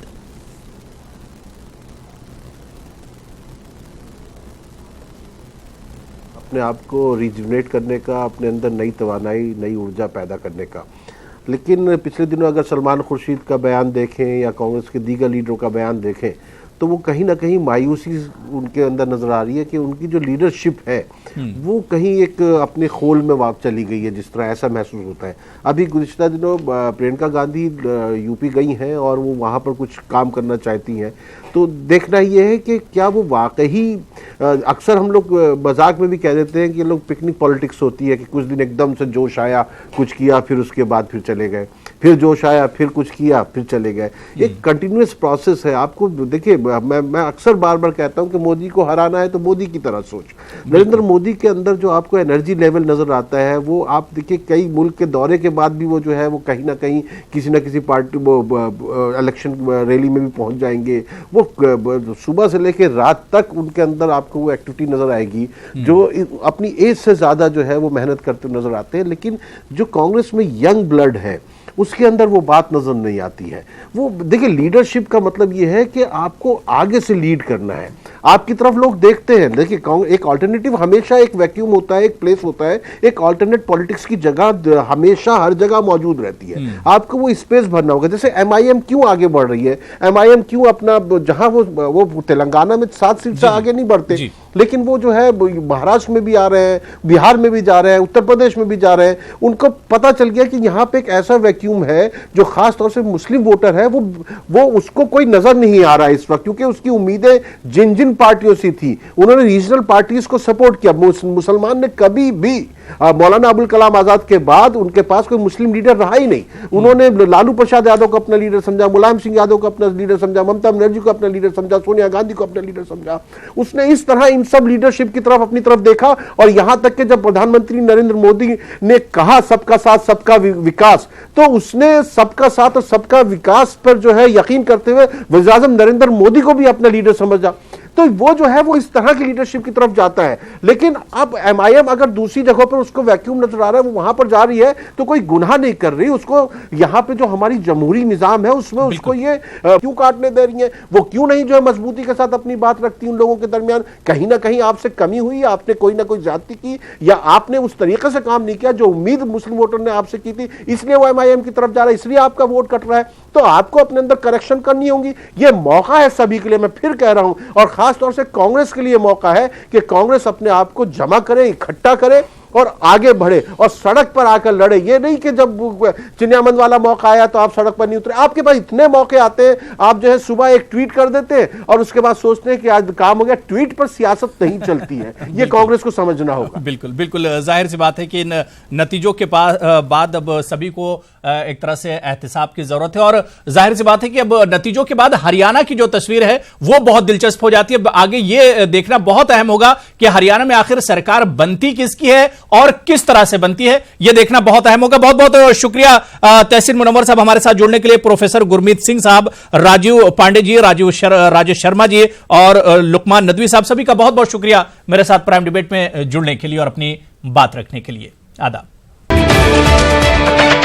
Speaker 3: अपने आप को रिजुविनेट करने का, अपने अंदर नई तवानाई, नई ऊर्जा पैदा करने का। लेकिन पिछले दिनों अगर सलमान खुर्शीद का बयान देखें या कांग्रेस के दीगर लीडरों का बयान देखें तो वो कहीं ना कहीं मायूसी उनके अंदर नजर आ रही है कि उनकी जो लीडरशिप है वो कहीं एक अपने खोल में वाक चली गई है, जिस तरह ऐसा महसूस होता है। अभी गुज़िश्ता दिनों प्रियंका गांधी यूपी गई हैं और वो वहाँ पर कुछ काम करना चाहती हैं, तो देखना ये है कि क्या वो वाकई, अक्सर हम लोग मजाक में भी कह देते हैं कि लोग पिकनिक पॉलिटिक्स होती है कि कुछ दिन एकदम से जोश आया, कुछ किया, फिर उसके बाद फिर चले गए, फिर जोश आया, फिर कुछ किया, फिर चले गए। एक कंटिन्यूअस प्रोसेस है। आपको देखिए, मैं अक्सर बार बार कहता हूं कि मोदी को हराना है तो मोदी की तरह सोच। नरेंद्र मोदी के अंदर जो आपको एनर्जी लेवल नजर आता है वो आप देखिए कई मुल्क के दौरे के बाद भी वो जो है वो कहीं ना कहीं किसी ना किसी पार्टी इलेक्शन रैली में भी पहुंच जाएंगे। वो सुबह से लेकर रात तक उनके अंदर आपको वो एक्टिविटी नजर आएगी जो अपनी एज से ज्यादा जो है वो मेहनत करते नजर आते हैं। लेकिन जो कांग्रेस में यंग ब्लड है उसके अंदर वो बात नजर नहीं आती है। वो देखिए, लीडरशिप का मतलब ये है कि आपको आगे से लीड करना है, आपकी तरफ लोग देखते हैं। देखिए, एक अल्टरनेटिव हमेशा एक वैक्यूम होता है, एक प्लेस होता है, एक अल्टरनेट पॉलिटिक्स की जगह हमेशा हर जगह मौजूद रहती है। आपको वो स्पेस भरना होगा। जैसे एमआईएम क्यों आगे बढ़ रही है, एमआईएम क्यों अपना, जहां वो तेलंगाना में 7 सीट से आगे नहीं बढ़ते, लेकिन वो जो है महाराष्ट्र में भी आ रहे हैं, बिहार में भी जा रहे हैं, उत्तर प्रदेश में भी जा रहे हैं। उनको पता चल गया कि यहाँ पे एक ऐसा वैक्यूम है जो खास तौर से मुस्लिम वोटर है, वो उसको कोई नजर नहीं आ रहा है इस वक्त, क्योंकि उसकी उम्मीदें जिन जिन पार्टियों से थी उन्होंने रीजनल पार्टीज को सपोर्ट किया। मुसलमान ने कभी भी मौलाना अबुल कलाम आजाद के बाद उनके पास कोई मुस्लिम लीडर रहा ही नहीं। उन्होंने लालू प्रसाद यादव को अपना लीडर समझा, मुलायम सिंह यादव को अपना लीडर समझा, ममता बनर्जी को अपना लीडर समझा, सोनिया गांधी को अपना लीडर समझा। उसने इस तरह इन सब लीडरशिप की तरफ अपनी तरफ देखा और यहां तक कि जब प्रधानमंत्री नरेंद्र मोदी ने कहा सबका साथ सबका विकास, तो उसने सबका साथ और सबका विकास पर जो है यकीन करते हुए वज़ीर आज़म नरेंद्र मोदी को भी अपना लीडर समझा। तो वो जो है वो इस तरह की लीडरशिप की तरफ जाता है। लेकिन अब एमआईएम अगर दूसरी जगहों पर उसको वैक्यूम नजर आ रहा है, वो वहां पर जा रही है, तो कोई गुनाह नहीं कर रही। उसको यहाँ पे जो हमारी जमहूरी निजाम है उसमें उसको ये क्यों काटने दे रही है, वो क्यों नहीं जो है मजबूती के साथ अपनी बात रखती उन लोगों के दरमियान। कहीं ना कहीं आपसे कमी हुई, आपने कोई ना कोई ज्यादती की या आपने उस तरीके से काम नहीं किया जो उम्मीद मुस्लिम वोटर ने आपसे की थी, इसलिए वो एमआईएम की तरफ जा रहा है, इसलिए आपका वोट कट रहा है। तो आपको अपने अंदर करेक्शन करनी होगी। ये मौका है सभी के लिए, मैं फिर कह रहा हूं, और खास तौर से कांग्रेस के लिए मौका है कि कांग्रेस अपने आप को जमा करे, इकट्ठा करे और आगे बढ़े और सड़क पर आकर लड़े। ये नहीं कि जब चिन्यामंद वाला मौका आया तो आप सड़क पर नहीं उतरे। आपके पास इतने मौके आते हैं, आप जो है सुबह एक ट्वीट कर देते हैं और उसके बाद सोचते हैं कि आज काम हो गया। ट्वीट पर सियासत नहीं चलती है, ये कांग्रेस को समझना होगा।
Speaker 1: बिल्कुल बिल्कुल, जाहिर सी बात है कि इन नतीजों के बाद अब सभी को एक तरह से एहतिसाब की जरूरत है और जाहिर सी बात है कि अब नतीजों के बाद हरियाणा की जो तस्वीर है वो बहुत दिलचस्प हो जाती है। आगे ये देखना बहुत अहम होगा कि हरियाणा में आखिर सरकार बनती किसकी है और किस तरह से बनती है, यह देखना बहुत अहम होगा। बहुत बहुत शुक्रिया तहसीन मुनव्वर साहब हमारे साथ जुड़ने के लिए, प्रोफेसर गुरमीत सिंह साहब, राजीव पांडे जी, राजेश शर्मा जी और लुकमान नदवी साहब, सभी का बहुत बहुत शुक्रिया मेरे साथ प्राइम डिबेट में जुड़ने के लिए और अपनी बात रखने के लिए। आदाब।
Speaker 8: है।